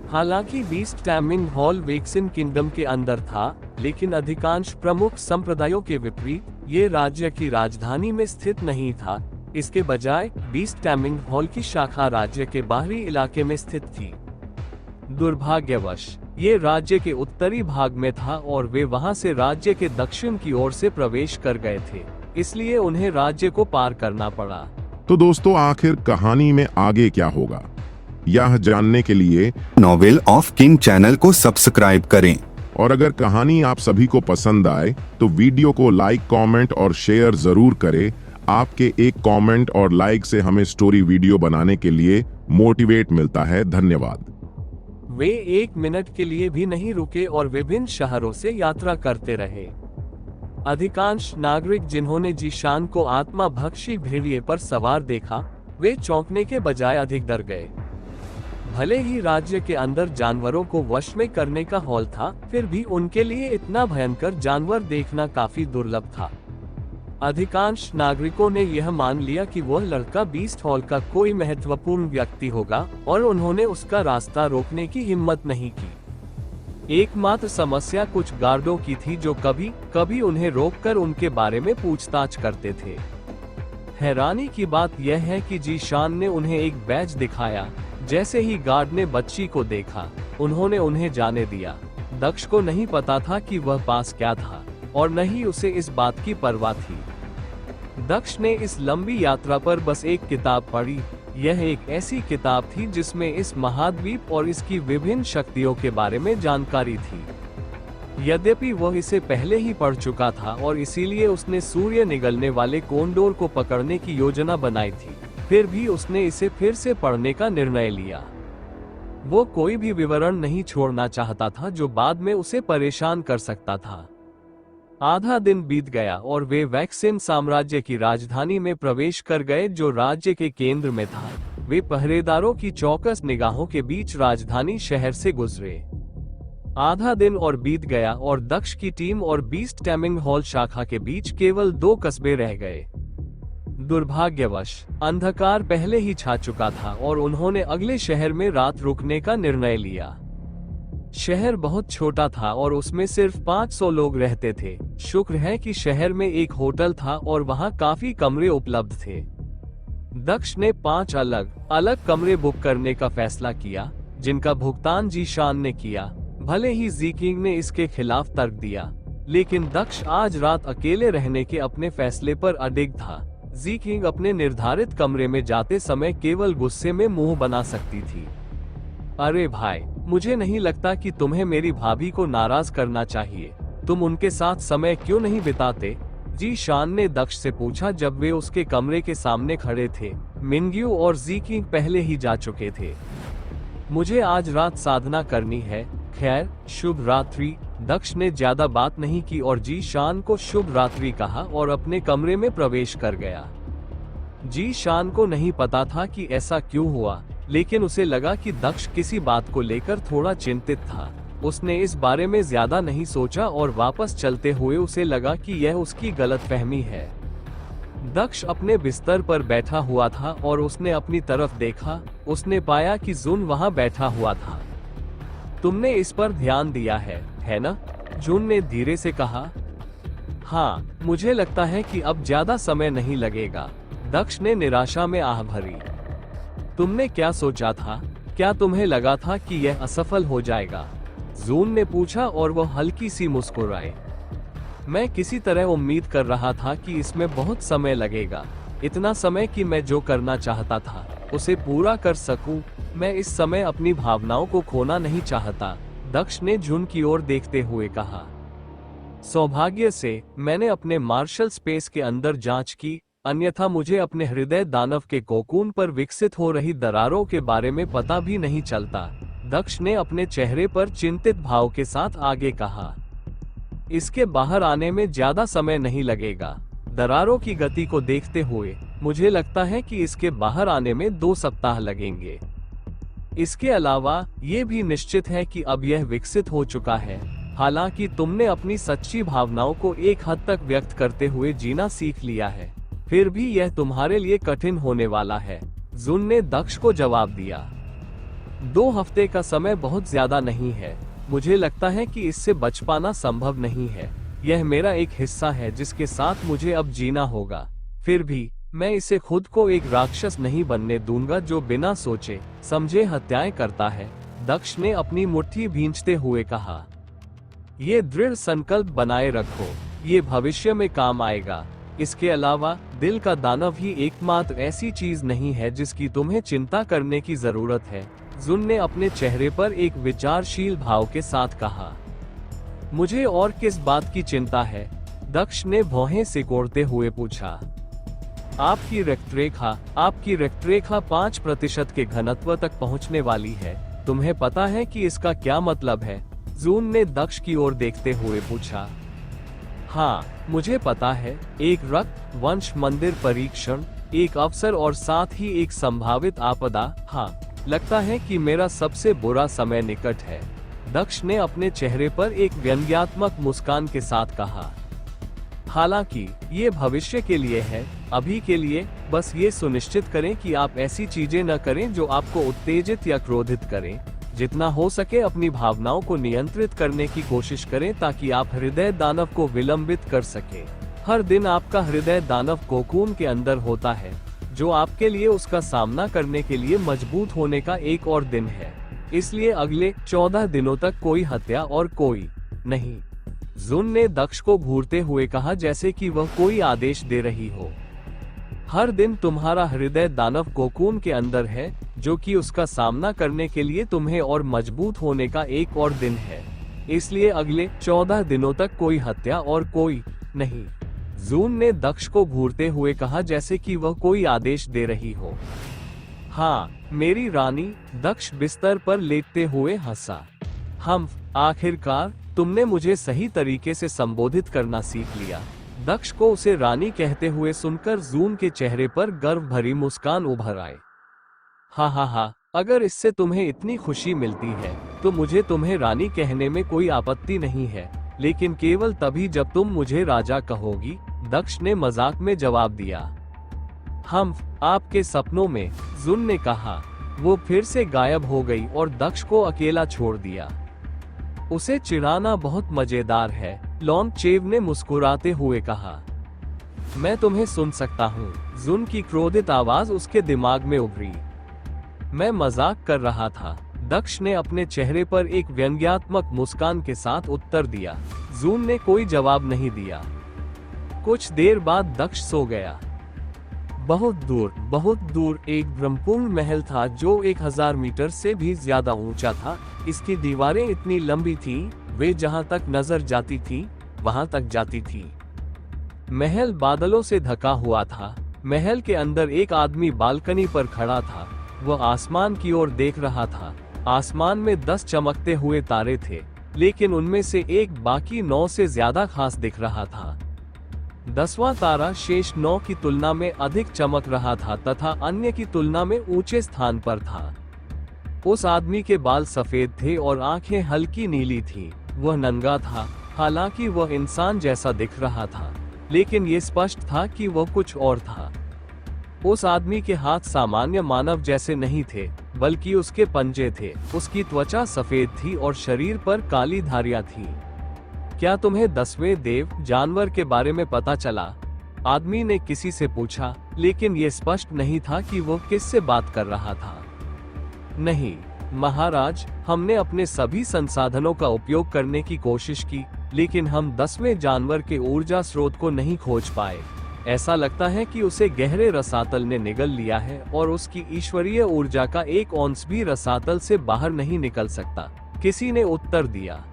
हालांकि beast taming hall vaccine kingdom के अंदर था, लेकिन अधिकांश प्रमुख संप्रदायों के विपरीत ये राज्य की राजधानी में स्थित नहीं था। इसके बजाय बीस्ट टैमिंग हॉल की शाखा राज्य के बाहरी इलाके में स्थित थी। दुर्भाग्यवश ये राज्य के उत्तरी भाग में था और वे वहां से राज्य के दक्षिण की ओर से प्रवेश कर गए थे, इसलिए उन्हें राज्य को पार करना पड़ा। तो दोस्तों, आखिर कहानी में आगे क्या होगा, यह जानने के लिए नॉवेल ऑफ किंग चैनल को सब्सक्राइब करें। और अगर कहानी आप सभी को पसंद आए तो वीडियो को लाइक, कमेंट और शेयर जरूर करें। आपके एक कमेंट और लाइक से हमें स्टोरी वीडियो बनाने के लिए मोटिवेट मिलता है। धन्यवाद। वे 1 मिनट के लिए भी नहीं रुके और विभिन्न शहरों से यात्रा करते रहे। अधिकांश नागरिक जिन्होंने जीशान को आत्मा भक्षी भेड़िए पर सवार देखा, वे चौंकने के बजाय अधिक डर गए। भले ही राज्य के अंदर जानवरों को वश में करने का हॉल था, फिर भी उनके लिए इतना भयंकर जानवर देखना काफी दुर्लभ था। अधिकांश नागरिकों ने यह मान लिया कि वह लड़का बीस्ट हॉल का कोई महत्वपूर्ण व्यक्ति होगा, और उन्होंने उसका रास्ता रोकने की हिम्मत नहीं की। एकमात्र समस्या कुछ गार्डों की थी जो कभी कभी उन्हें रोककर उनके बारे में पूछताछ करते थे। हैरानी की बात यह है कि जीशान ने उन्हें एक बैज दिखाया। जैसे ही गार्ड ने बच्ची को देखा, उन्होंने उन्हें जाने दिया। दक्ष को नहीं पता था कि वह पास क्या था और न ही उसे इस बात की परवाह थी। दक्ष ने इस लंबी यात्रा पर बस एक किताब पढ़ी। यह एक ऐसी किताब थी जिसमें इस महाद्वीप और इसकी विभिन्न शक्तियों के बारे में जानकारी थी। यद्यपि वह इसे पहले ही पढ़ चुका था और इसीलिए उसने सूर्य निगलने वाले कोंडोर को पकड़ने की योजना बनाई थी, फिर भी उसने इसे फिर से पढ़ने का निर्णय लिया। वो कोई भी विवरण नहीं छोड़ना चाहता था जो बाद में उसे परेशान कर सकता था। आधा दिन बीत गया और वे वैक्सिन साम्राज्य की राजधानी में प्रवेश कर गए जो राज्य के केंद्र में था। वे पहरेदारों की चौकस निगाहों के बीच राजधानी शहर से गुजरे। आधा दिन और बीत गया और दक्ष की टीम और बीस्ट टैमिंग हॉल शाखा के बीच केवल 2 कस्बे रह गए। दुर्भाग्यवश अंधकार पहले ही छा चुका था और उन्होंने अगले शहर में रात रुकने का निर्णय लिया। शहर बहुत छोटा था और उसमें सिर्फ 500 लोग रहते थे। शुक्र है कि शहर में एक होटल था और वहां काफी कमरे उपलब्ध थे। दक्ष ने 5 अलग अलग कमरे बुक करने का फैसला किया, जिनका भुगतान जीशान ने किया। भले ही ज़ीकिंग ने इसके खिलाफ तर्क दिया, लेकिन दक्ष आज रात अकेले रहने के अपने फैसले पर अडिग था। ज़ीकिंग अपने निर्धारित कमरे में जाते समय केवल गुस्से में मुंह बना सकती थी। अरे भाई, मुझे नहीं लगता कि तुम्हें मेरी भाभी को नाराज करना चाहिए। तुम उनके साथ समय क्यों नहीं बिताते? जीशान ने दक्ष से पूछा जब वे उसके कमरे के सामने खड़े थे। मिंग्यू और ज़ीकिंग पहले ही जा चुके थे। मुझे आज रात साधना करनी है। खैर, शुभ रात्रि। दक्ष ने ज्यादा बात नहीं की और जीशान को शुभ रात्रि कहा और अपने कमरे में प्रवेश कर गया। जीशान को नहीं पता था कि ऐसा क्यों हुआ, लेकिन उसे लगा कि दक्ष किसी बात को लेकर थोड़ा चिंतित था। उसने इस बारे में ज्यादा नहीं सोचा और वापस चलते हुए उसे लगा कि यह उसकी गलतफहमी है। दक्ष अपने बिस्तर पर बैठा हुआ था और उसने अपनी तरफ देखा। उसने पाया कि जुन वहां बैठा हुआ था। तुमने इस पर ध्यान दिया है ना? जुन ने धीरे से कहा। हाँ, मुझे लगता है कि अब ज्यादा समय नहीं लगेगा। दक्ष ने निराशा में आह भरी। तुमने क्या सोचा था? क्या तुम्हें लगा था कि यह असफल हो जाएगा? जून ने पूछा और वह हल्की सी मुस्कुराए। मैं किसी तरह उम्मीद कर रहा था कि इसमें बहुत समय लगेगा, इतना समय कि मैं जो करना चाहता था उसे पूरा कर सकूं। मैं इस समय अपनी भावनाओं को खोना नहीं चाहता, दक्ष ने जून की ओर देखते हुए कहा। सौभाग्य से मैंने अपने मार्शल स्पेस के अंदर जांच की, अन्यथा मुझे अपने हृदय दानव के कोकून पर विकसित हो रही दरारों के बारे में पता भी नहीं चलता। दक्ष ने अपने चेहरे पर चिंतित भाव के साथ आगे कहा। इसके बाहर आने में ज्यादा समय नहीं लगेगा। दरारों की गति को देखते हुए मुझे लगता है कि इसके बाहर आने में 2 सप्ताह लगेंगे। इसके अलावा ये भी निश्चित है कि अब यह विकसित हो चुका है। हालांकि तुमने अपनी सच्ची भावनाओं को एक हद तक व्यक्त करते हुए जीना सीख लिया है, फिर भी यह तुम्हारे लिए कठिन होने वाला है, जुन ने दक्ष को जवाब दिया। 2 हफ्ते का समय बहुत ज्यादा नहीं है। मुझे लगता है कि इससे बच पाना संभव नहीं है। यह मेरा एक हिस्सा है जिसके साथ मुझे अब जीना होगा। फिर भी मैं इसे खुद को एक राक्षस नहीं बनने दूंगा जो बिना सोचे समझे हत्याएं करता है, दक्ष ने अपनी मुट्ठी भींचते हुए कहा। ये दृढ़ संकल्प बनाए रखो, ये भविष्य में काम आएगा। इसके अलावा दिल का दानव ही एकमात्र ऐसी चीज नहीं है जिसकी तुम्हें चिंता करने की जरूरत है, जुन ने अपने चेहरे पर एक विचारशील भाव के साथ कहा। मुझे और किस बात की चिंता है? दक्ष ने भौहें सिकोड़ते हुए पूछा। आपकी रक्तरेखा 5% के घनत्व तक पहुंचने वाली है। तुम्हें पता है कि इसका क्या मतलब है? जून ने दक्ष की ओर देखते हुए पूछा। हाँ, मुझे पता है। एक रक्त वंश मंदिर परीक्षण, एक अवसर और साथ ही एक संभावित आपदा। हाँ, लगता है कि मेरा सबसे बुरा समय निकट है, दक्ष ने अपने चेहरे पर एक व्यंग्यात्मक मुस्कान के साथ कहा। हालांकि ये भविष्य के लिए है, अभी के लिए बस ये सुनिश्चित करें कि आप ऐसी चीजें न करें जो आपको उत्तेजित या क्रोधित करें। जितना हो सके अपनी भावनाओं को नियंत्रित करने की कोशिश करें ताकि आप हृदय दानव को विलंबित कर सके। हर दिन आपका हृदय दानव कोकून के अंदर होता है, जो आपके लिए उसका सामना करने के लिए मजबूत होने का एक और दिन है। इसलिए अगले 14 दिनों तक कोई हत्या और कोई नहीं। जुन ने दक्ष को घूरते हुए कहा, जैसे कि वह कोई आदेश दे रही हो। हर दिन तुम्हारा हृदय दानव कोकून के अंदर है, जो कि उसका सामना करने के लिए तुम्हें और मजबूत होने का एक और दिन है। इसलिए अगले 14 दिनों तक कोई हत्या और कोई नहीं। जून ने दक्ष को घूरते हुए कहा, जैसे कि वह कोई आदेश दे रही हो। हाँ मेरी रानी, दक्ष बिस्तर पर लेटते हुए हंसा। आखिरकार तुमने मुझे सही तरीके से संबोधित करना सीख लिया। दक्ष को उसे रानी कहते हुए सुनकर जून के चेहरे पर गर्व भरी मुस्कान उभर आए। हा, अगर इससे तुम्हें इतनी खुशी मिलती है तो मुझे तुम्हें रानी कहने में कोई आपत्ति नहीं है, लेकिन केवल तभी जब तुम मुझे राजा कहोगी, दक्ष ने मजाक में जवाब दिया। आपके सपनों में, जुन ने कहा। वो फिर से गायब हो गई और दक्ष को अकेला छोड़ दिया। उसे चिढ़ाना बहुत मजेदार है, लोंगचेव ने मुस्कुराते हुए कहा। मैं तुम्हें सुन सकता हूँ, जुन की क्रोधित आवाज उसके दिमाग में उभरी। मैं मजाक कर रहा था, दक्ष ने अपने चेहरे पर एक व्यंग्यात्मक मुस्कान के साथ उत्तर दिया। जून ने कोई जवाब नहीं दिया। कुछ देर बाद दक्ष सो गया। बहुत दूर एक ब्रह्मपूर्ण महल था जो 1000 मीटर से भी ज्यादा ऊंचा था। इसकी दीवारें इतनी लंबी थी, वे जहां तक नजर जाती थी वहां तक जाती थी। महल बादलों से ढका हुआ था। महल के अंदर एक आदमी बालकनी पर खड़ा था। वह आसमान की ओर देख रहा था। आसमान में 10 चमकते हुए तारे थे, लेकिन उनमें से एक बाकी 9 से ज्यादा खास दिख रहा था। 10वां तारा शेष 9 की तुलना में अधिक चमक रहा था तथा अन्य की तुलना में ऊंचे स्थान पर था। उस आदमी के बाल सफेद थे और आंखें हल्की नीली थीं। वह नंगा था। हालांकि वह इंसान जैसा दिख रहा था, लेकिन ये स्पष्ट था कि वह कुछ और था। उस आदमी के हाथ सामान्य मानव जैसे नहीं थे, बल्कि उसके पंजे थे। उसकी त्वचा सफेद थी और शरीर पर काली धारियां थीं। क्या तुम्हें 10वें देव जानवर के बारे में पता चला? आदमी ने किसी से पूछा, लेकिन ये स्पष्ट नहीं था कि वह किससे बात कर रहा था। नहीं महाराज, हमने अपने सभी संसाधनों का उपयोग करने की कोशिश की, लेकिन हम 10वें जानवर के ऊर्जा स्रोत को नहीं खोज पाए। ऐसा लगता है कि उसे गहरे रसातल ने निगल लिया है और उसकी ईश्वरीय ऊर्जा का एक औंस भी रसातल से बाहर नहीं निकल सकता, किसी ने उत्तर दिया।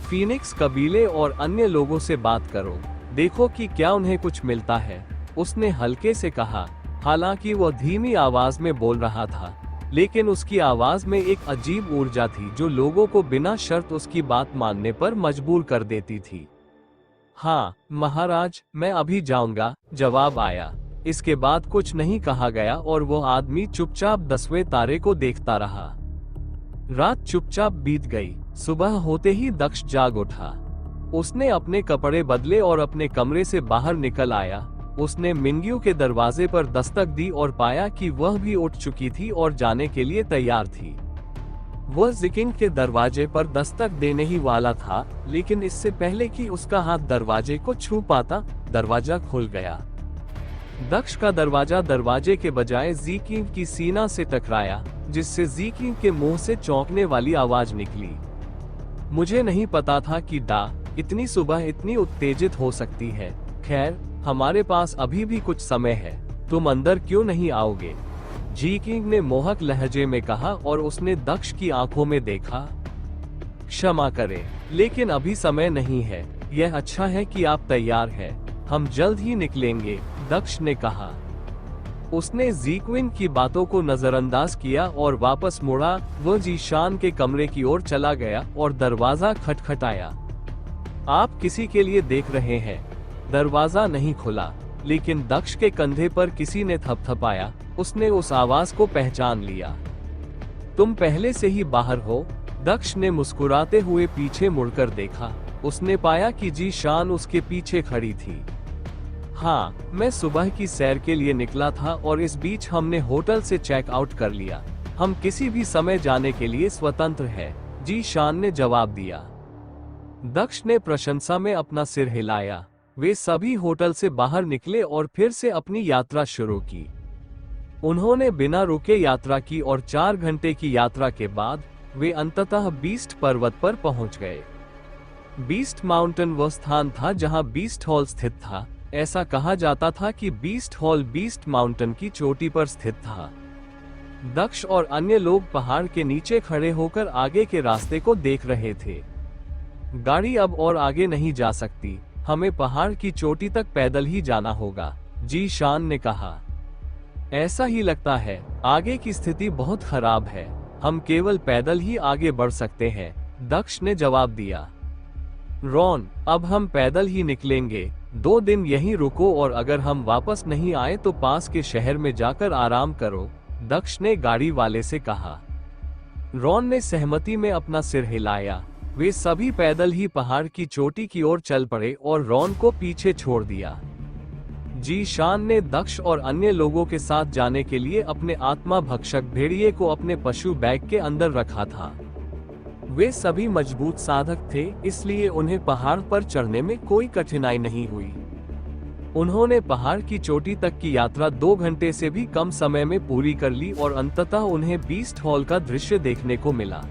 फीनिक्स कबीले और अन्य लोगों से बात करो, देखो कि क्या उन्हें कुछ मिलता है, उसने हल्के से कहा। हालांकि वह धीमी आवाज में बोल रहा था, लेकिन उसकी आवाज में एक अजीब ऊर्जा थी जो लोगों को बिना शर्त उसकी बात मानने पर मजबूर कर देती थी। हाँ महाराज, मैं अभी जाऊंगा, जवाब आया। इसके बाद कुछ नहीं कहा गया और वो आदमी चुपचाप 10वें तारे को देखता रहा। रात चुपचाप बीत गई। सुबह होते ही दक्ष जाग उठा। उसने अपने कपड़े बदले और अपने कमरे से बाहर निकल आया। उसने मिंग्यू के दरवाजे पर दस्तक दी और पाया कि वह भी उठ चुकी थी और जाने के लिए तैयार थी। वह जिकिंग के दरवाजे पर दस्तक देने ही वाला था, लेकिन इससे पहले कि उसका हाथ दरवाजे को छू पाता, दरवाजा खुल गया। दक्ष का दरवाजा दरवाजे के बजाय जिकिंग की सीना से टकराया, जिससे जिकिंग के मुंह से चौंकने वाली आवाज निकली। मुझे नहीं पता था कि इतनी सुबह इतनी उत्तेजित हो सकती है। खैर, हमारे पास अभी भी कुछ समय है, तुम अंदर क्यों नहीं आओगे? जिकिंग ने मोहक लहजे में कहा और उसने दक्ष की आंखों में देखा। क्षमा करें, लेकिन अभी समय नहीं है। यह अच्छा है कि आप तैयार हैं, हम जल्द ही निकलेंगे, दक्ष ने कहा। उसने जीक्विन की बातों को नजरअंदाज किया और वापस मुड़ा। वह जीशान के कमरे की ओर चला गया और दरवाजा खटखटाया। आप किसी के लिए देख रहे हैं? दरवाजा नहीं खुला, लेकिन दक्ष के कंधे पर किसी ने थपथपाया। उसने उस आवाज को पहचान लिया। तुम पहले से ही बाहर हो? दक्ष ने मुस्कुराते हुए पीछे मुड़कर देखा। उसने पाया कि जीशान उसके पीछे खड़ी थी। हाँ, मैं सुबह की सैर के लिए निकला था और इस बीच हमने होटल से चेक आउट कर लिया। हम किसी भी समय जाने के लिए स्वतंत्र हैं, जी शान ने जवाब दिया। दक्ष ने प्रशंसा में अपना सिर हिलाया। वे सभी होटल से बाहर निकले और फिर से अपनी यात्रा शुरू की। उन्होंने बिना रुके यात्रा की और 4 घंटे की यात्रा के बाद वे अंततः बीस्ट पर्वत पर पहुंच गए। बीस्ट माउंटेन वह स्थान था जहां बीस्ट हॉल स्थित था। ऐसा कहा जाता था कि बीस्ट हॉल बीस्ट माउंटेन की चोटी पर स्थित था। दक्ष और अन्य लोग पहाड़ के नीचे खड़े होकर आगे के रास्ते को देख रहे थे। गाड़ी अब और आगे नहीं जा सकती, हमें पहाड़ की चोटी तक पैदल ही जाना होगा, जी शान ने कहा। ऐसा ही लगता है, आगे की स्थिति बहुत खराब है, हम केवल पैदल ही आगे बढ़ सकते हैं, दक्ष ने जवाब दिया। रॉन, अब हम पैदल ही निकलेंगे, 2 दिन यहीं रुको और अगर हम वापस नहीं आए तो पास के शहर में जाकर आराम करो, दक्ष ने गाड़ी वाले से कहा। रॉन ने सहमति में अपना सिर हिलाया। वे सभी पैदल ही पहाड़ की चोटी की ओर चल पड़े और रॉन को पीछे छोड़ दिया। जी शान ने दक्ष और अन्य लोगों के साथ जाने के लिए अपने आत्मा भक्षक भेड़िए को अपने पशु बैग के अंदर रखा था। वे सभी मजबूत साधक थे, इसलिए उन्हें पहाड़ पर चढ़ने में कोई कठिनाई नहीं हुई। उन्होंने पहाड़ की चोटी तक की यात्रा 2 घंटे से भी कम समय में पूरी कर ली और अंततः उन्हें बीस्ट हॉल का दृश्य देखने को मिला।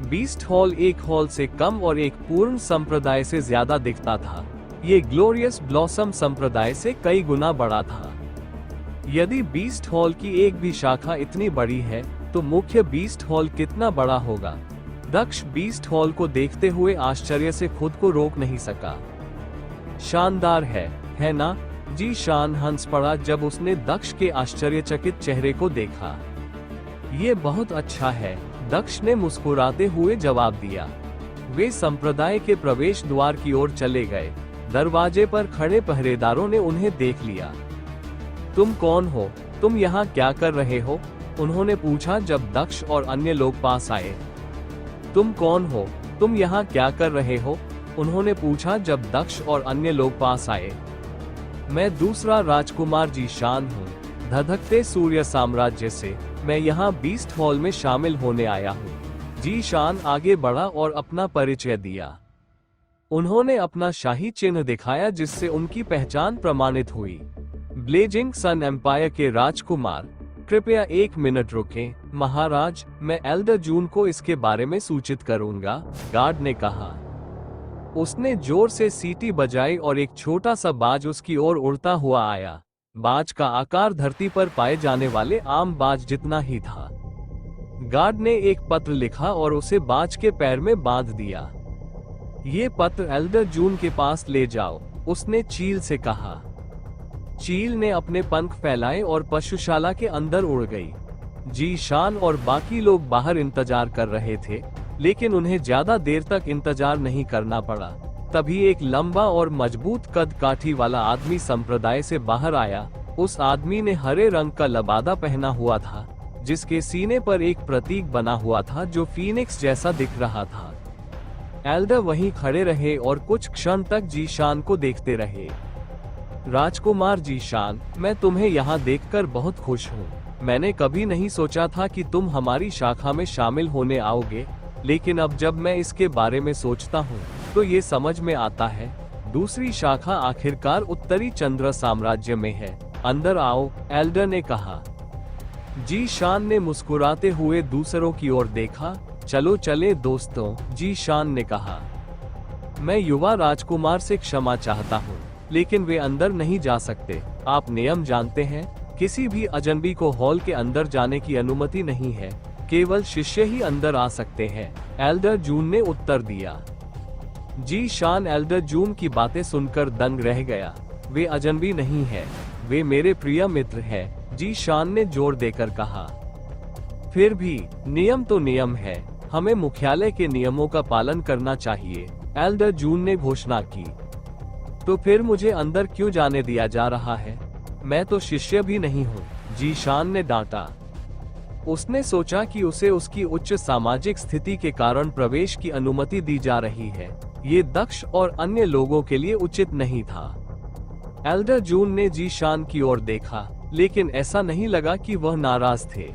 बीस्ट हॉल एक हॉल से कम और एक पूर्ण संप्रदाय से ज्यादा दिखता था। ये ग्लोरियस ब्लॉसम संप्रदाय से कई गुना बड़ा था। यदि बीस्ट हॉल की एक भी शाखा इतनी बड़ी है तो मुख्य बीस्ट हॉल कितना बड़ा होगा। दक्ष बीस्ट हॉल को देखते हुए आश्चर्य से खुद को रोक नहीं सका। शानदार है ना? जी शान हंस पड़ा जब उसने दक्ष के आश्चर्यचकित चेहरे को देखा। ये बहुत अच्छा है, दक्ष ने मुस्कुराते हुए जवाब दिया। वे संप्रदाय के प्रवेश द्वार की ओर चले गए। दरवाजे पर खड़े पहरेदारों ने उन्हें देख लिया। तुम कौन हो? तुम यहाँ क्या कर रहे हो? उन्होंने पूछा जब दक्ष और अन्य लोग पास आए। तुम कौन हो? तुम यहाँ क्या कर रहे हो? उन्होंने पूछा जब दक्ष और अन्य लोग पास आए। मैं दूसरा राजकुमार जी शान हूँ, धधकते सूर्य साम्राज्य से। मैं यहाँ बीस्ट हॉल में शामिल होने आया हूँ। जी शान आगे बढ़ा और अपना परिचय दिया। उन्होंने अपना शाही चिन्ह दिखाया जिससे उनकी पहचान प्रमाणित हुई। ब्लेजिंग सन एम्पायर के राजकुमार, कृपया 1 मिनट रुकें, महाराज, मैं एल्डर जून को इसके बारे में सूचित करूंगा, गार्ड ने कहा। उसने जोर से सीटी बजाई और एक छोटा सा बाज उसकी ओर उड़ता हुआ आया। बाज का आकार धरती पर पाए जाने वाले आम बाज जितना ही था। गार्ड ने एक पत्र लिखा और उसे बाज के पैर में बांध दिया। ये पत्र एल्डर जून के पास ले जाओ, उसने चील से कहा। चील ने अपने पंख फैलाए और पशुशाला के अंदर उड़ गई। जी शान और बाकी लोग बाहर इंतजार कर रहे थे, लेकिन उन्हें ज्यादा देर तक इंतजार नहीं करना पड़ा। तभी एक लंबा और मजबूत कद काठी वाला आदमी संप्रदाय से बाहर आया। उस आदमी ने हरे रंग का लबादा पहना हुआ था, जिसके सीने पर एक प्रतीक बना हुआ था जो फीनिक्स जैसा दिख रहा था। एल्डर वहीं खड़े रहे और कुछ क्षण तक जी शान को देखते रहे। राजकुमार जी शान, मैं तुम्हें यहाँ देखकर बहुत खुश हूँ। मैंने कभी नहीं सोचा था कि तुम हमारी शाखा में शामिल होने आओगे, लेकिन अब जब मैं इसके बारे में सोचता हूँ तो ये समझ में आता है। दूसरी शाखा आखिरकार उत्तरी चंद्र साम्राज्य में है। अंदर आओ, एल्डर ने कहा। जी शान ने मुस्कुराते हुए दूसरों की ओर देखा। चलो चले दोस्तों, जी शान ने कहा। मैं युवा राजकुमार से क्षमा चाहता हूँ, लेकिन वे अंदर नहीं जा सकते। आप नियम जानते हैं, किसी भी अजनबी को हॉल के अंदर जाने की अनुमति नहीं है, केवल शिष्य ही अंदर आ सकते हैं, एल्डर जून ने उत्तर दिया। जी शान एल्डर जून की बातें सुनकर दंग रह गया। वे अजनबी नहीं है, वे मेरे प्रिय मित्र हैं, जी शान ने जोर देकर कहा। फिर भी नियम तो नियम है, हमें मुख्यालय के नियमों का पालन करना चाहिए, एल्डर जून ने घोषणा की। तो फिर मुझे अंदर क्यों जाने दिया जा रहा है? मैं तो शिष्य भी नहीं हूँ, जी शान ने डांटा। उसने सोचा कि उसे उसकी उच्च सामाजिक स्थिति के कारण प्रवेश की अनुमति दी जा रही है। ये दक्ष और अन्य लोगों के लिए उचित नहीं था। एल्डर जून ने जी शान की ओर देखा, लेकिन ऐसा नहीं लगा कि वह नाराज थे।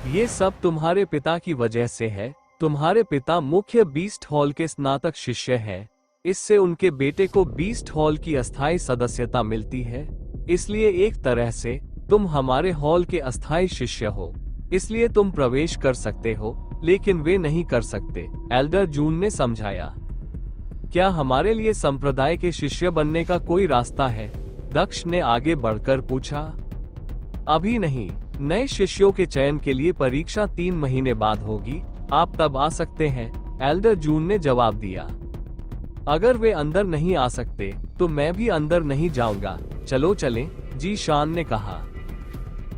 ये सब तुम्हारे पिता की वजह से है। तुम्हारे पिता मुख्य बीस्ट हॉल के स्नातक शिष्य हैं। इससे उनके बेटे को बीस्ट हॉल की अस्थायी सदस्यता मिलती है। इसलिए एक तरह से तुम हमारे हॉल के अस्थायी शिष्य हो। इसलिए तुम प्रवेश कर सकते हो, लेकिन वे नहीं कर सकते, एल्डर जून ने समझाया। क्या हमारे लिए संप्रदाय के शिष्य बनने का कोई रास्ता है? दक्ष ने आगे बढ़कर पूछा। अभी नहीं, नए शिष्यों के चयन के लिए परीक्षा 3 महीने बाद होगी। आप तब आ सकते हैं, एल्डर जून ने जवाब दिया। अगर वे अंदर नहीं आ सकते तो मैं भी अंदर नहीं जाऊंगा। चलो चलें, जी शान ने कहा।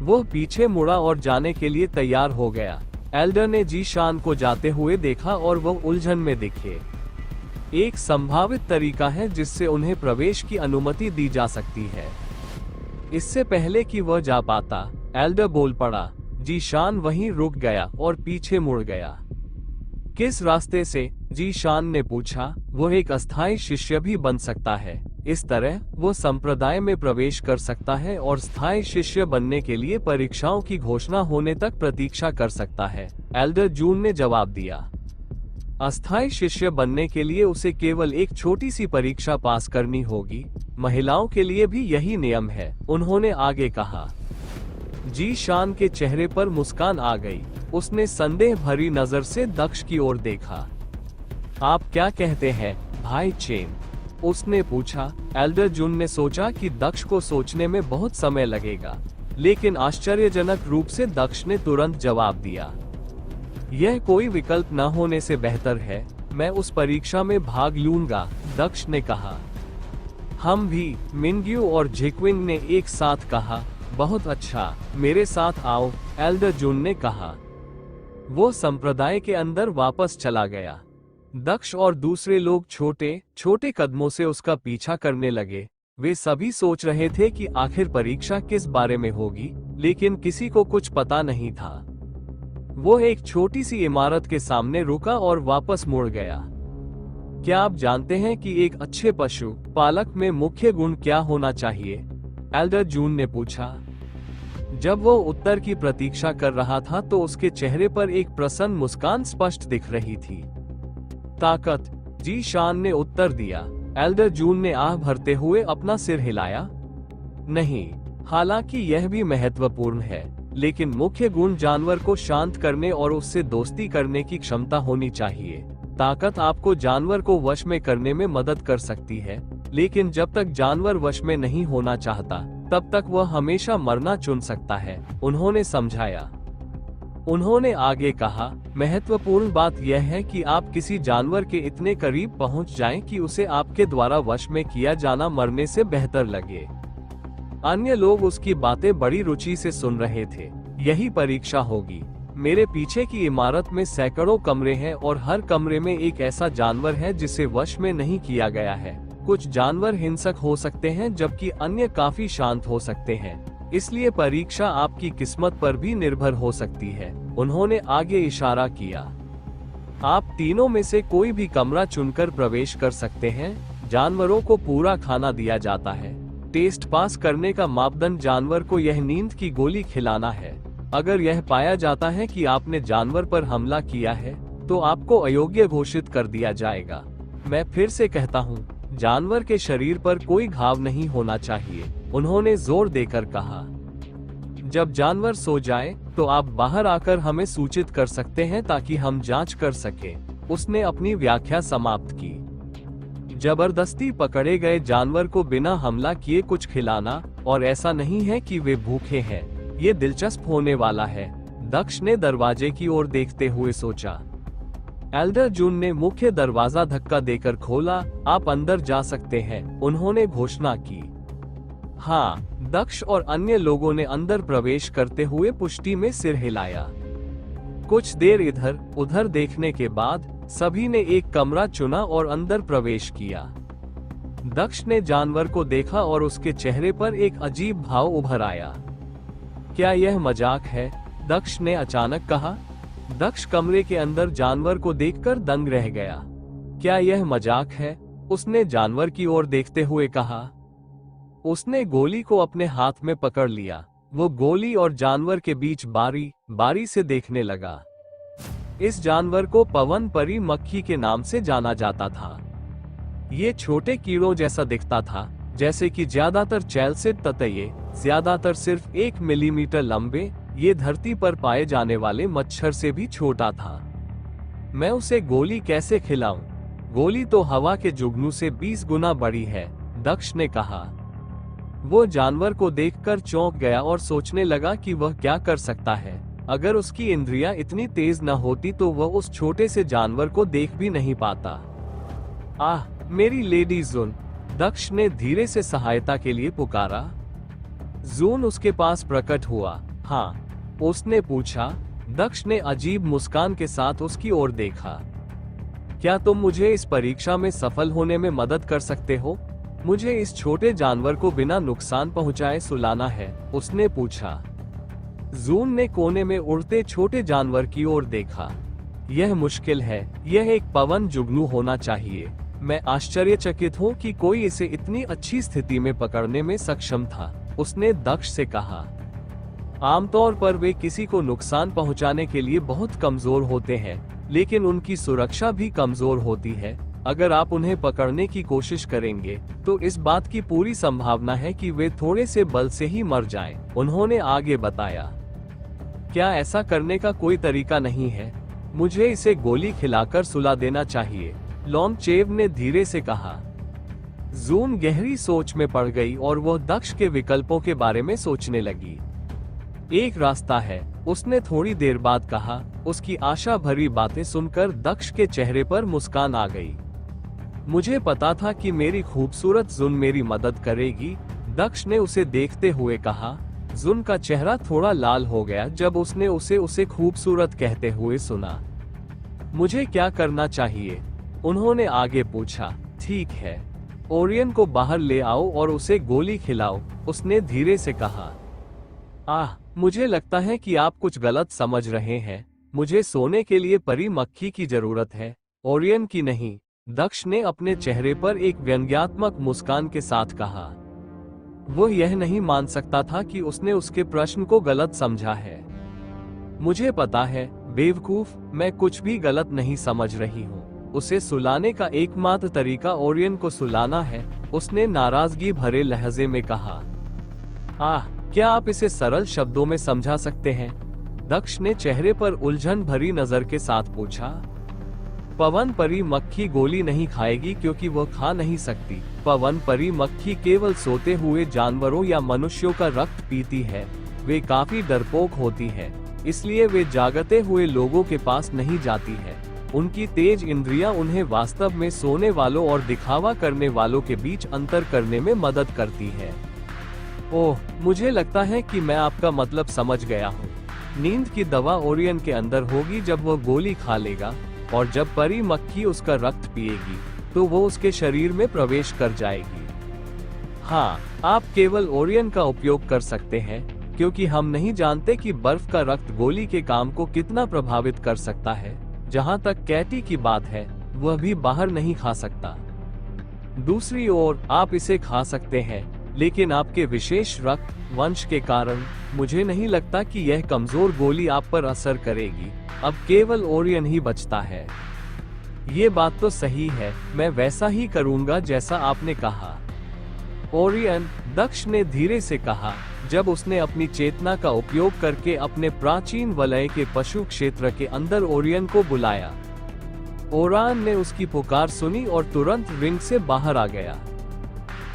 वो पीछे मुड़ा और जाने के लिए तैयार हो गया। एल्डर ने जी शान को जाते हुए देखा और वो उलझन में दिखे। एक संभावित तरीका है जिससे उन्हें प्रवेश की अनुमति दी जा सकती है। इससे पहले कि वह जा पाता, एल्डर बोल पड़ा। जी शान वहीं रुक गया और पीछे मुड़ गया। किस रास्ते से? जी शान ने पूछा। वो एक अस्थायी शिष्य भी बन सकता है। इस तरह वो संप्रदाय में प्रवेश कर सकता है और स्थायी शिष्य बनने के लिए परीक्षाओं की घोषणा होने तक प्रतीक्षा कर सकता है, एल्डर जून ने जवाब दिया। अस्थायी शिष्य बनने के लिए उसे केवल एक छोटी सी परीक्षा पास करनी होगी। महिलाओं के लिए भी यही नियम है, उन्होंने आगे कहा। जी शान के चेहरे पर मुस्कान आ गई। उसने संदेह भरी नजर से दक्ष की ओर देखा। आप क्या कहते हैं, भाई चेन? उसने पूछा। एल्डर जून ने सोचा कि दक्ष को सोचने में बहुत समय लगेगा, लेकिन आश्चर्यजनक रूप से दक्ष ने तुरंत जवाब दिया। यह कोई विकल्प न होने से बेहतर है। मैं उस परीक्षा में भाग लूंगा, दक्ष ने कहा। हम भी, मिनग्यू और झिकविंग ने एक साथ कहा। बहुत अच्छा, मेरे साथ आओ, एल्डर जून ने कहा। वो संप्रदाय के अंदर वापस चला गया। दक्ष और दूसरे लोग छोटे छोटे कदमों से उसका पीछा करने लगे। वे सभी सोच रहे थे कि आखिर परीक्षा किस बारे में होगी, लेकिन किसी को कुछ पता नहीं था। वो एक छोटी सी इमारत के सामने रुका और वापस मुड़ गया। क्या आप जानते हैं कि एक अच्छे पशु पालक में मुख्य गुण क्या होना चाहिए? एल्डर जून ने पूछा। जब वो उत्तर की प्रतीक्षा कर रहा था तो उसके चेहरे पर एक प्रसन्न मुस्कान स्पष्ट दिख रही थी। ताकत, जी शान ने उत्तर दिया। एल्डर जून ने आह भरते हुए अपना सिर हिलाया। नहीं, हालांकि यह भी महत्वपूर्ण है, लेकिन मुख्य गुण जानवर को शांत करने और उससे दोस्ती करने की क्षमता होनी चाहिए। ताकत आपको जानवर को वश में करने में मदद कर सकती है, लेकिन जब तक जानवर वश में नहीं होना चाहता, तब तक वह हमेशा मरना चुन सकता है, उन्होंने समझाया। उन्होंने आगे कहा, महत्वपूर्ण बात यह है कि आप किसी जानवर के इतने करीब पहुंच जाएं कि उसे आपके द्वारा वश में किया जाना मरने से बेहतर लगे। अन्य लोग उसकी बातें बड़ी रुचि से सुन रहे थे। यही परीक्षा होगी। मेरे पीछे की इमारत में सैकड़ों कमरे हैं और हर कमरे में एक ऐसा जानवर है जिसे वश में नहीं किया गया है। कुछ जानवर हिंसक हो सकते हैं जबकि अन्य काफी शांत हो सकते हैं। इसलिए परीक्षा आपकी किस्मत पर भी निर्भर हो सकती है, उन्होंने आगे इशारा किया। आप तीनों में से कोई भी कमरा चुनकर प्रवेश कर सकते हैं। जानवरों को पूरा खाना दिया जाता है। टेस्ट पास करने का मापदंड जानवर को यह नींद की गोली खिलाना है। अगर यह पाया जाता है कि आपने जानवर पर हमला किया है, तो आपको अयोग्य घोषित कर दिया जाएगा। मैं फिर से कहता हूँ, जानवर के शरीर पर कोई घाव नहीं होना चाहिए, उन्होंने जोर देकर कहा। जब जानवर सो जाए तो आप बाहर आकर हमें सूचित कर सकते हैं ताकि हम जांच कर सकें, उसने अपनी व्याख्या समाप्त की। जबरदस्ती पकड़े गए जानवर को बिना हमला किए कुछ खिलाना, और ऐसा नहीं है कि वे भूखे हैं, ये दिलचस्प होने वाला है, दक्ष ने दरवाजे की ओर देखते हुए सोचा। एल्डर जून ने मुख्य दरवाजा धक्का देकर खोला। आप अंदर जा सकते हैं, उन्होंने घोषणा की। हाँ, दक्ष और अन्य लोगों ने अंदर प्रवेश करते हुए पुष्टि में सिर हिलाया। कुछ देर इधर उधर देखने के बाद सभी ने एक कमरा चुना और अंदर प्रवेश किया। दक्ष ने जानवर को देखा और उसके चेहरे पर एक अजीब भाव उभर आया। क्या यह मजाक है? दक्ष ने अचानक कहा। दक्ष कमरे के अंदर जानवर को देखकर दंग रह गया। क्या यह मजाक है? उसने जानवर की ओर देखते हुए कहा। उसने गोली को अपने हाथ में पकड़ लिया। वो गोली और जानवर के बीच बारी बारी से देखने लगा। इस जानवर को पवन परी मक्खी के नाम से जाना जाता था। ये छोटे कीड़ों जैसा दिखता था, जैसे कि ज्यादातर चैलसिड ततैये, ज्यादातर सिर्फ 1 मिलीमीटर लंबे। ये धरती पर पाए जाने वाले मच्छर से भी छोटा था। मैं उसे गोली कैसे खिलाऊं? गोली तो हवा के जुगनू से 20 गुना बड़ी है, दक्ष ने कहा। वो जानवर को देखकर चौंक गया और सोचने लगा कि वह क्या कर सकता है। अगर उसकी इंद्रियां इतनी तेज न होती तो वह उस छोटे से जानवर को देख भी नहीं पाता। आह, मेरी लेडी जून, दक्ष ने धीरे से सहायता के लिए पुकारा। जून उसके पास प्रकट हुआ। हाँ, उसने पूछा। दक्ष ने अजीब मुस्कान के साथ उसकी ओर देखा। क्या तुम मुझे इस परीक्षा में सफल होने में मदद कर सकते हो? मुझे इस छोटे जानवर को बिना नुकसान पहुंचाए सुलाना है, उसने पूछा। जून ने कोने में उड़ते छोटे जानवर की ओर देखा। यह मुश्किल है, यह एक पवन जुगनू होना चाहिए। मैं आश्चर्यचकित हूँ कि कोई इसे इतनी अच्छी स्थिति में पकड़ने में सक्षम था, उसने दक्ष से कहा। आमतौर पर वे किसी को नुकसान पहुंचाने के लिए बहुत कमजोर होते हैं, लेकिन उनकी सुरक्षा भी कमजोर होती है। अगर आप उन्हें पकड़ने की कोशिश करेंगे तो इस बात की पूरी संभावना है कि वे थोड़े से बल से ही मर जाएं, उन्होंने आगे बताया। क्या ऐसा करने का कोई तरीका नहीं है? मुझे इसे गोली खिलाकर सुला देना चाहिए, लोमचेव ने धीरे से कहा। जून गहरी सोच में पड़ गई और वह दक्ष के विकल्पों के बारे में सोचने लगी। एक रास्ता है, उसने थोड़ी देर बाद कहा। उसकी आशा भरी बातें सुनकर दक्ष के चेहरे पर मुस्कान आ गई। मुझे पता था कि मेरी खूबसूरत जुन मेरी मदद करेगी, दक्ष ने उसे देखते हुए कहा। जुन का चेहरा थोड़ा लाल हो गया जब उसने उसे खूबसूरत कहते हुए सुना। मुझे क्या करना चाहिए? उन्होंने आगे पूछा। ठीक है, ओरियन को बाहर ले आओ और उसे गोली खिलाओ, उसने धीरे से कहा। आह, मुझे लगता है कि आप कुछ गलत समझ रहे हैं। मुझे सोने के लिए परी मक्खी की जरूरत है, ओरियन की नहीं, दक्ष ने अपने चेहरे पर एक व्यंग्यात्मक मुस्कान के साथ कहा। वो यह नहीं मान सकता था कि उसने उसके प्रश्न को गलत समझा है। मुझे पता है, बेवकूफ, मैं कुछ भी गलत नहीं समझ रही हूँ। उसे सुलाने का एकमात्र तरीका ओरियन को सुलाना है, उसने नाराजगी भरे लहजे में कहा। आह, क्या आप इसे सरल शब्दों में समझा सकते हैं? दक्ष ने चेहरे पर उलझन भरी नजर के साथ पूछा। पवन परी मक्खी गोली नहीं खाएगी क्योंकि वह खा नहीं सकती। पवन परी मक्खी केवल सोते हुए जानवरों या मनुष्यों का रक्त पीती है। वे काफी डरपोक होती है, इसलिए वे जागते हुए लोगों के पास नहीं जाती है। उनकी तेज इंद्रियां उन्हें वास्तव में सोने वालों और दिखावा करने वालों के बीच अंतर करने में मदद करती है। ओह, मुझे लगता है कि मैं आपका मतलब समझ गया हूँ। नींद की दवा ओरियन के अंदर होगी जब वह गोली खा लेगा, और जब परी मक्खी उसका रक्त पिएगी तो वो उसके शरीर में प्रवेश कर जाएगी। हाँ, आप केवल ओरियन का उपयोग कर सकते हैं, क्योंकि हम नहीं जानते कि बर्फ का रक्त गोली के काम को कितना प्रभावित कर सकता है। जहाँ तक कैटी की बात है, वह भी बाहर नहीं खा सकता। दूसरी ओर, आप इसे खा सकते हैं, लेकिन आपके विशेष रक्त वंश के कारण मुझे नहीं लगता कि यह कमजोर गोली आप पर असर करेगी। अब केवल ओरियन ही बचता है। ये बात तो सही है, मैं वैसा ही करूंगा जैसा आपने कहा। ओरियन, दक्ष ने धीरे से कहा, जब उसने अपनी चेतना का उपयोग करके अपने प्राचीन वलय के पशु क्षेत्र के अंदर ओरियन को बुलाया। ओरान ने उसकी पुकार सुनी और तुरंत रिंग से बाहर आ गया।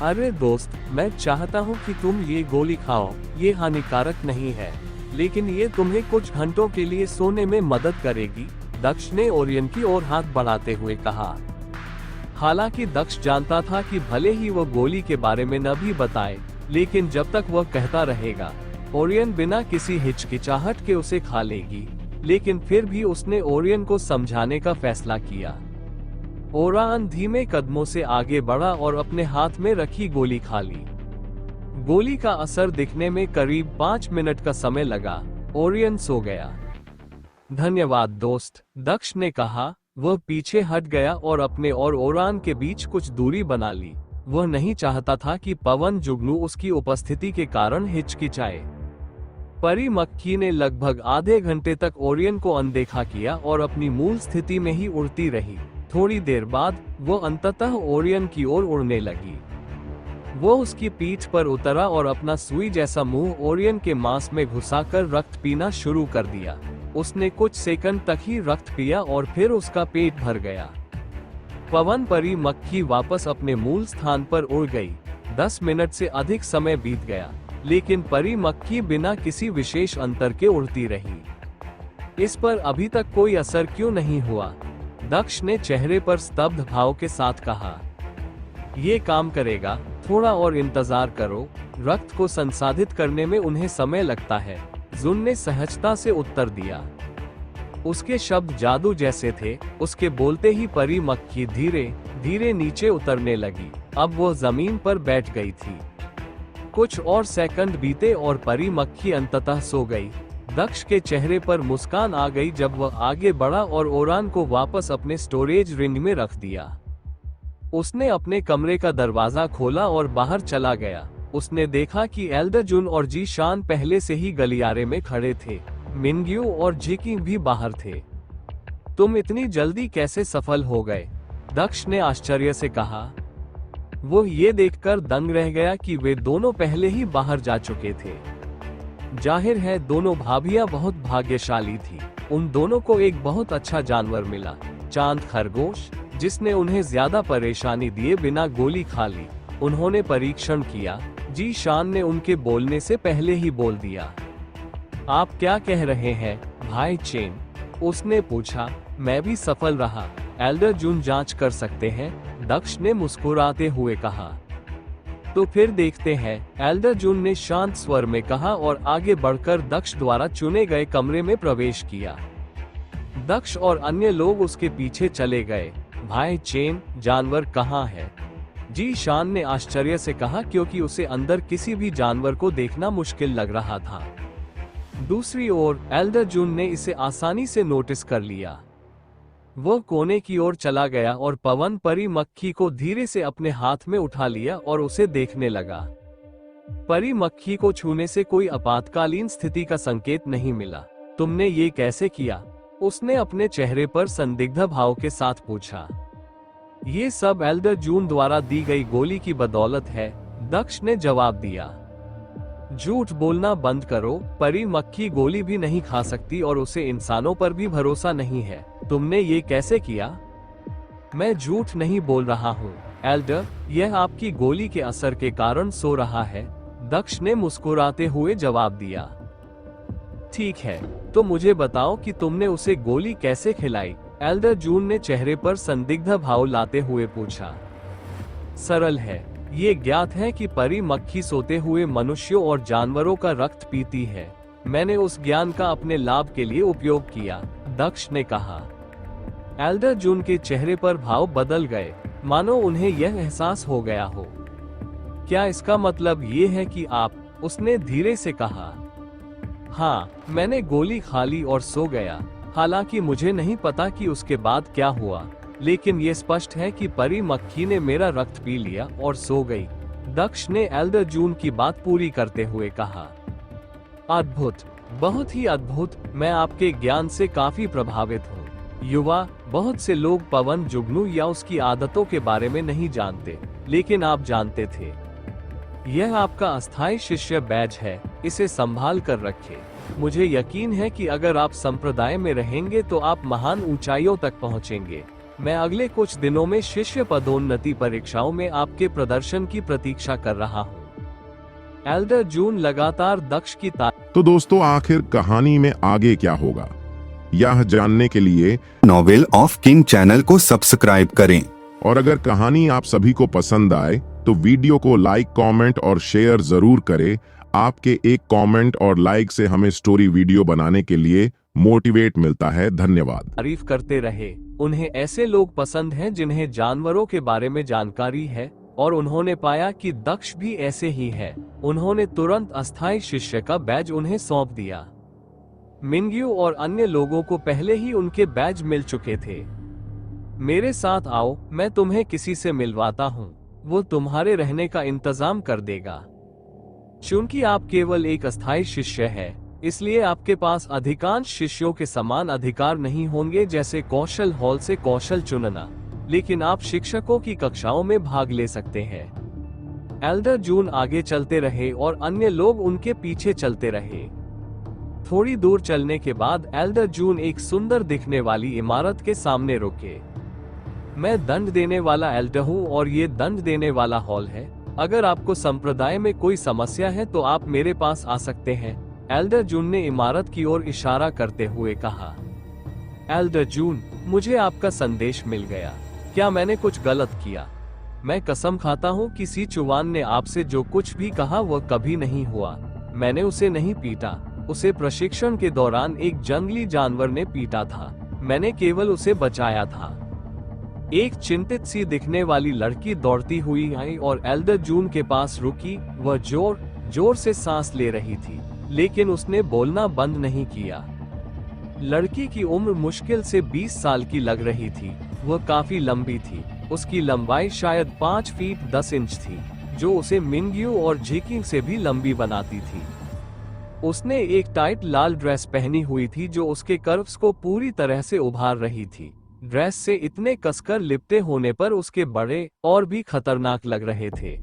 अरे दोस्त, मैं चाहता हूँ कि तुम ये गोली खाओ, ये हानिकारक नहीं है, लेकिन ये तुम्हें कुछ घंटों के लिए सोने में मदद करेगी, दक्ष ने ओरियन की ओर हाथ बढ़ाते हुए कहा। हालांकि दक्ष जानता था कि भले ही वह गोली के बारे में न भी बताए, लेकिन जब तक वह कहता रहेगा, ओरियन बिना किसी हिचकिचाहट के उसे खा लेगी। लेकिन फिर भी उसने ओरियन को समझाने का फैसला किया। ओरान धीमे कदमों से आगे बढ़ा और अपने हाथ में रखी गोली खा ली। गोली का असर दिखने में करीब 5 मिनट का समय लगा। ओरियन सो गया। धन्यवाद दोस्त, दक्ष ने कहा। वह पीछे हट गया और अपने और ओरान के बीच कुछ दूरी बना ली। वह नहीं चाहता था कि पवन जुगनू उसकी उपस्थिति के कारण हिचकिचाए। परी मक्खी ने लगभग आधे घंटे तक ओरियन को अनदेखा किया और अपनी मूल स्थिति में ही उड़ती रही। थोड़ी देर बाद वो अंततः ओरियन की ओर उड़ने लगी। वो उसकी पीठ पर उतरा और अपना सुई जैसा मुंह ओरियन के मांस में घुसाकर रक्त पीना शुरू कर दिया। उसने कुछ सेकंड तक ही रक्त पिया और फिर उसका पेट भर गया। पवन परी मक्खी वापस अपने मूल स्थान पर उड़ गई। 10 मिनट से अधिक समय बीत गया, लेकिन परी मक्खी बिना किसी विशेष अंतर के उड़ती रही। इस पर अभी तक कोई असर क्यों नहीं हुआ? दक्ष ने चेहरे पर स्तब्ध भाव के साथ कहा। ये काम करेगा, थोड़ा और इंतजार करो, रक्त को संसाधित करने में उन्हें समय लगता है, जुन ने सहजता से उत्तर दिया। उसके शब्द जादू जैसे थे। उसके बोलते ही परी मक्खी धीरे धीरे नीचे उतरने लगी। अब वो जमीन पर बैठ गई थी। कुछ और सेकंड बीते और परी मक्खी अंततः सो गई। दक्ष के चेहरे पर मुस्कान आ गई जब वह आगे बढ़ा और ओरान को वापस अपने स्टोरेज रिंग में रख दिया। उसने अपने कमरे का दरवाजा खोला और बाहर चला गया। उसने देखा कि एल्डर जुन और जी शान पहले से ही गलियारे में खड़े थे। मिनग्यू और जिकिंग भी बाहर थे। तुम इतनी जल्दी कैसे सफल हो गए? दक्ष ने आश्चर्य से कहा। वो ये देखकर दंग रह गया कि वे दोनों पहले ही बाहर जा चुके थे। जाहिर है दोनों भाभियां बहुत भाग्यशाली थी। उन दोनों को एक बहुत अच्छा जानवर मिला, चांद खरगोश, जिसने उन्हें ज्यादा परेशानी दिए बिना गोली खा ली। उन्होंने परीक्षण किया। जी शान ने उनके बोलने से पहले ही बोल दिया। आप क्या कह रहे हैं भाई चेन? उसने पूछा। मैं भी सफल रहा। एल्डर जून जांच कर सकते हैं, दक्ष ने मुस्कुराते हुए कहा। तो फिर देखते हैं, एल्डर जून ने शांत स्वर में कहा और आगे बढ़कर दक्ष द्वारा चुने गए कमरे में प्रवेश किया। दक्ष और अन्य लोग उसके पीछे चले गए। भाई चेन, जानवर कहाँ है? जी शान ने आश्चर्य से कहा, क्योंकि उसे अंदर किसी भी जानवर को देखना मुश्किल लग रहा था। दूसरी ओर एल्डर जून ने इसे आसानी से नोटिस कर लिया। वह कोने की ओर चला गया और पवन परी मक्खी को धीरे से अपने हाथ में उठा लिया और उसे देखने लगा। परी मक्खी को छूने से कोई आपातकालीन स्थिति का संकेत नहीं मिला। तुमने ये कैसे किया? उसने अपने चेहरे पर संदिग्ध भाव के साथ पूछा। ये सब एल्डर जून द्वारा दी गई गोली की बदौलत है, दक्ष ने जवाब दिया। झूठ बोलना बंद करो। परी मक्खी गोली भी नहीं खा सकती और उसे इंसानों पर भी भरोसा नहीं है। तुमने ये कैसे किया? मैं झूठ नहीं बोल रहा हूँ एल्डर, यह आपकी गोली के असर के कारण सो रहा है, दक्ष ने मुस्कुराते हुए जवाब दिया। ठीक है, तो मुझे बताओ कि तुमने उसे गोली कैसे खिलाई? एल्डर जून ने चेहरे पर संदिग्ध भाव लाते हुए पूछा। सरल है, ये ज्ञात है कि परी मक्खी सोते हुए मनुष्यों और जानवरों का रक्त पीती है। मैंने उस ज्ञान का अपने लाभ के लिए उपयोग किया, दक्ष ने कहा। एल्डर जून के चेहरे पर भाव बदल गए, मानो उन्हें यह एहसास हो गया हो। क्या इसका मतलब ये है कि आप? उसने धीरे से कहा। हाँ, मैंने गोली खा ली और सो गया। हालांकि मुझे नहीं पता कि उसके बाद क्या हुआ, लेकिन ये स्पष्ट है कि परी मक्खी ने मेरा रक्त पी लिया और सो गई, दक्ष ने एल्डर जून की बात पूरी करते हुए कहा। अद्भुत, बहुत ही अद्भुत। मैं आपके ज्ञान से काफी प्रभावित हूँ। युवा, बहुत से लोग पवन जुगनू या उसकी आदतों के बारे में नहीं जानते, लेकिन आप जानते थे। यह आपका अस्थायी शिष्य बैज है, इसे संभाल कर रखें। मुझे यकीन है कि अगर आप संप्रदाय में रहेंगे तो आप महान ऊंचाइयों तक पहुंचेंगे। मैं अगले कुछ दिनों में शिष्य पदोन्नति परीक्षाओं में आपके प्रदर्शन की प्रतीक्षा कर रहा हूँ। एल्डर जून लगातार दक्ष की तो दोस्तों, आखिर कहानी में आगे क्या होगा, यह जानने के लिए नॉवेल ऑफ किंग चैनल को सब्सक्राइब करें। और अगर कहानी आप सभी को पसंद आए तो वीडियो को लाइक, कमेंट और शेयर जरूर करें। आपके एक कमेंट और लाइक से हमें स्टोरी वीडियो बनाने के लिए मोटिवेट मिलता है। धन्यवाद। तारीफ करते रहे। उन्हें ऐसे लोग पसंद हैं जिन्हें जानवरों के बारे में जानकारी है, और उन्होंने पाया कि दक्ष भी ऐसे ही है। उन्होंने तुरंत अस्थायी शिष्य का बैज उन्हें सौंप दिया। मिनग्यू और अन्य लोगों को पहले ही उनके बैज मिल चुके थे। मेरे साथ आओ, मैं तुम्हें किसी से मिलवाता हूँ। वो तुम्हारे रहने का इंतजाम कर देगा। चूंकि आप केवल एक अस्थायी शिष्य है, इसलिए आपके पास अधिकांश शिष्यों के समान अधिकार नहीं होंगे, जैसे कौशल हॉल से कौशल चुनना, लेकिन आप शिक्षकों की कक्षाओं में भाग ले सकते हैं। एल्डर जून आगे चलते रहे और अन्य लोग उनके पीछे चलते रहे। थोड़ी दूर चलने के बाद एल्डर जून एक सुंदर दिखने वाली इमारत के सामने रुके। मैं दंड देने वाला एल्डर हूँ और ये दंड देने वाला हॉल है। अगर आपको संप्रदाय में कोई समस्या है तो आप मेरे पास आ सकते हैं, एल्डर जून ने इमारत की ओर इशारा करते हुए कहा। एल्डर जून, मुझे आपका संदेश मिल गया। क्या मैंने कुछ गलत किया? मैं कसम खाता हूँ कि सिचुआन ने आपसे जो कुछ भी कहा वह कभी नहीं हुआ। मैंने उसे नहीं पीटा। उसे प्रशिक्षण के दौरान एक जंगली जानवर ने पीटा था। मैंने केवल उसे बचाया था। एक चिंतित सी दिखने वाली लड़की दौड़ती हुई आई और एल्डर जून के पास रुकी। वह जोर जोर से सांस ले रही थी, लेकिन उसने बोलना बंद नहीं किया। लड़की की उम्र मुश्किल से 20 साल की लग रही थी। वह काफी लंबी थी। उसकी लंबाई शायद 5 फीट 10 इंच थी, जो उसे मिंग्यू और झिकिंग से भी लंबी बनाती थी। उसने एक टाइट लाल ड्रेस पहनी हुई थी जो उसके कर्व्स को पूरी तरह से उभार रही थी। ड्रेस से इतने कसकर लिपटे होने पर उसके बड़े और भी खतरनाक लग रहे थे।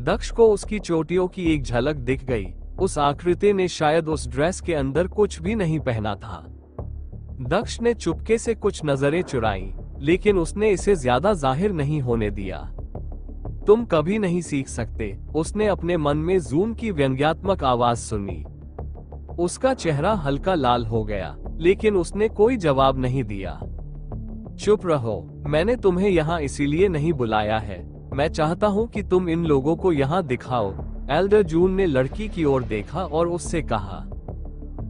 दक्ष को उसकी चोटियों की एक झलक दिख गई। उस आकृति ने शायद उस ड्रेस के अंदर कुछ भी नहीं पहना था। दक्ष ने चुपके से कुछ नजरें चुराई, लेकिन उसने इसे ज्यादा जाहिर नहीं होने दिया। तुम कभी नहीं सीख सकते, उसने अपने मन में जून की व्यंग्यात्मक आवाज सुनी। उसका चेहरा हल्का लाल हो गया, लेकिन उसने कोई जवाब नहीं दिया। चुप रहो, मैंने तुम्हें यहाँ इसीलिए नहीं बुलाया है। मैं चाहता हूँ कि तुम इन लोगों को यहाँ दिखाओ। एल्डर जून ने लड़की की ओर देखा और उससे कहा,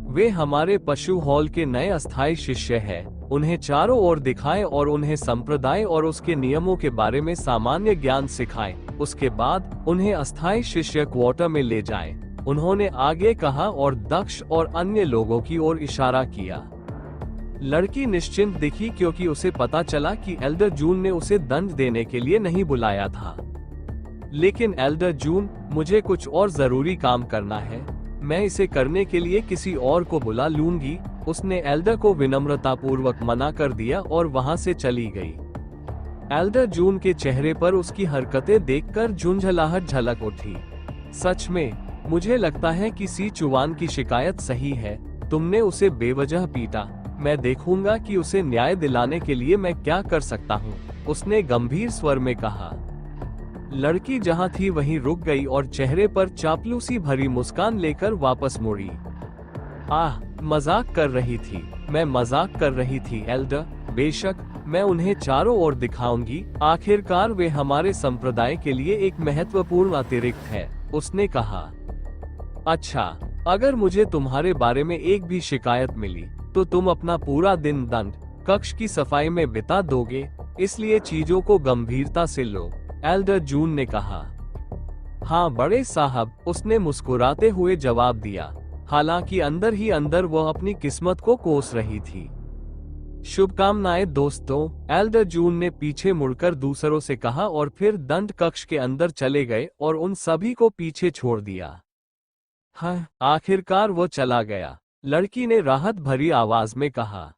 वे हमारे पशु हॉल के नए अस्थायी शिष्य हैं। उन्हें चारों ओर दिखाएं और उन्हें संप्रदाय और उसके नियमों के बारे में सामान्य ज्ञान सिखाएं। उसके बाद उन्हें अस्थायी शिष्य क्वार्टर में ले जाएं। उन्होंने आगे कहा और दक्ष और अन्य लोगों की ओर इशारा किया। लड़की निश्चिंत दिखी क्योंकि उसे पता चला कि एल्डर जून ने उसे दंड देने के लिए नहीं बुलाया था। लेकिन एल्डर जून, मुझे कुछ और जरूरी काम करना है। मैं इसे करने के लिए किसी और को बुला लूंगी। उसने एल्डर को विनम्रतापूर्वक मना कर दिया और वहां से चली गई। एल्डर जून के चेहरे पर उसकी हरकतें देखकर झुंझलाहट झलक उठी। सच में, मुझे लगता है कि सिचुआन की शिकायत सही है। तुमने उसे बेवजह पीटा। मैं देखूंगा कि उसे न्याय दिलाने के लिए मैं क्या कर सकता हूँ, उसने गंभीर स्वर में कहा। लड़की जहाँ थी वहीं रुक गई और चेहरे पर चापलूसी भरी मुस्कान लेकर वापस मुड़ी। आह, मजाक कर रही थी। मैं मजाक कर रही थी एल्डर। बेशक, मैं उन्हें चारों ओर दिखाऊंगी। आखिरकार वे हमारे संप्रदाय के लिए एक महत्वपूर्ण अतिरिक्त है, उसने कहा। अच्छा, अगर मुझे तुम्हारे बारे में एक भी शिकायत मिली तो तुम अपना पूरा दिन दंड कक्ष की सफाई में बिता दोगे, इसलिए चीजों को गंभीरता से लो, एल्डर जून ने कहा। हाँ बड़े साहब, उसने मुस्कुराते हुए जवाब दिया। हालांकि अंदर ही अंदर वह अपनी किस्मत को कोस रही थी। शुभकामनाएं दोस्तों, एल्डर जून ने पीछे मुड़कर दूसरों से कहा और फिर दंड कक्ष के अंदर चले गए और उन सभी को पीछे छोड़ दिया। हाँ, आखिरकार वो चला गया, लड़की ने राहत भरी आवाज में कहा।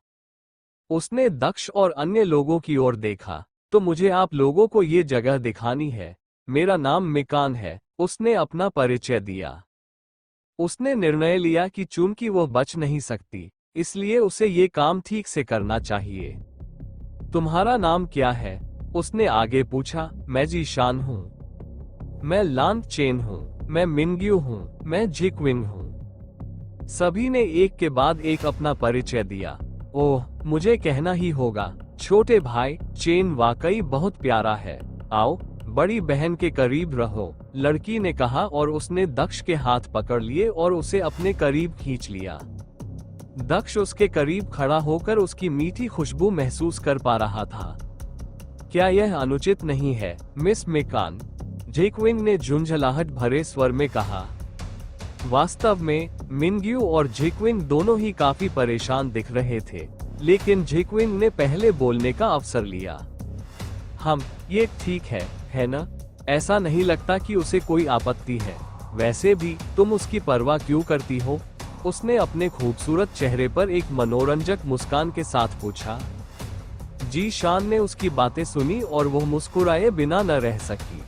उसने दक्ष और अन्य लोगों की ओर देखा। तो मुझे आप लोगों को ये जगह दिखानी है। मेरा नाम मिकान है, उसने अपना परिचय दिया। उसने निर्णय लिया कि चूंकि वो बच नहीं सकती, इसलिए उसे ये काम ठीक से करना चाहिए। तुम्हारा नाम क्या है? उसने आगे पूछा। मैं जीशान हूँ। मैं लांग चेन हूँ। मैं मिनग्यू हूँ। मैं झिकविंग हूँ। सभी ने एक के बाद एक अपना परिचय दिया। ओह, मुझे कहना ही होगा, छोटे भाई, चेन वाकई बहुत प्यारा है। आओ, बड़ी बहन के करीब रहो, लड़की ने कहा और उसने दक्ष के हाथ पकड़ लिए और उसे अपने करीब खींच लिया। दक्ष उसके करीब खड़ा होकर उसकी मीठी खुशबू महसूस कर पा रहा था। क्या यह अनुचित नहीं है, मिस मिकान? झिकविंग ने झुंझलाहट भरे स्वर में कहा। वास्तव में मिनग्यू और झिकविंग दोनों ही काफी परेशान दिख रहे थे, लेकिन झिकविंग ने पहले बोलने का अवसर लिया। ये ठीक है ना? ऐसा नहीं लगता कि उसे कोई आपत्ति है। वैसे भी तुम उसकी परवाह क्यों करती हो? उसने अपने खूबसूरत चेहरे पर एक मनोरंजक मुस्कान के साथ पूछा। जी शान ने उसकी बातें सुनी और वो मुस्कुराए बिना न रह सकी।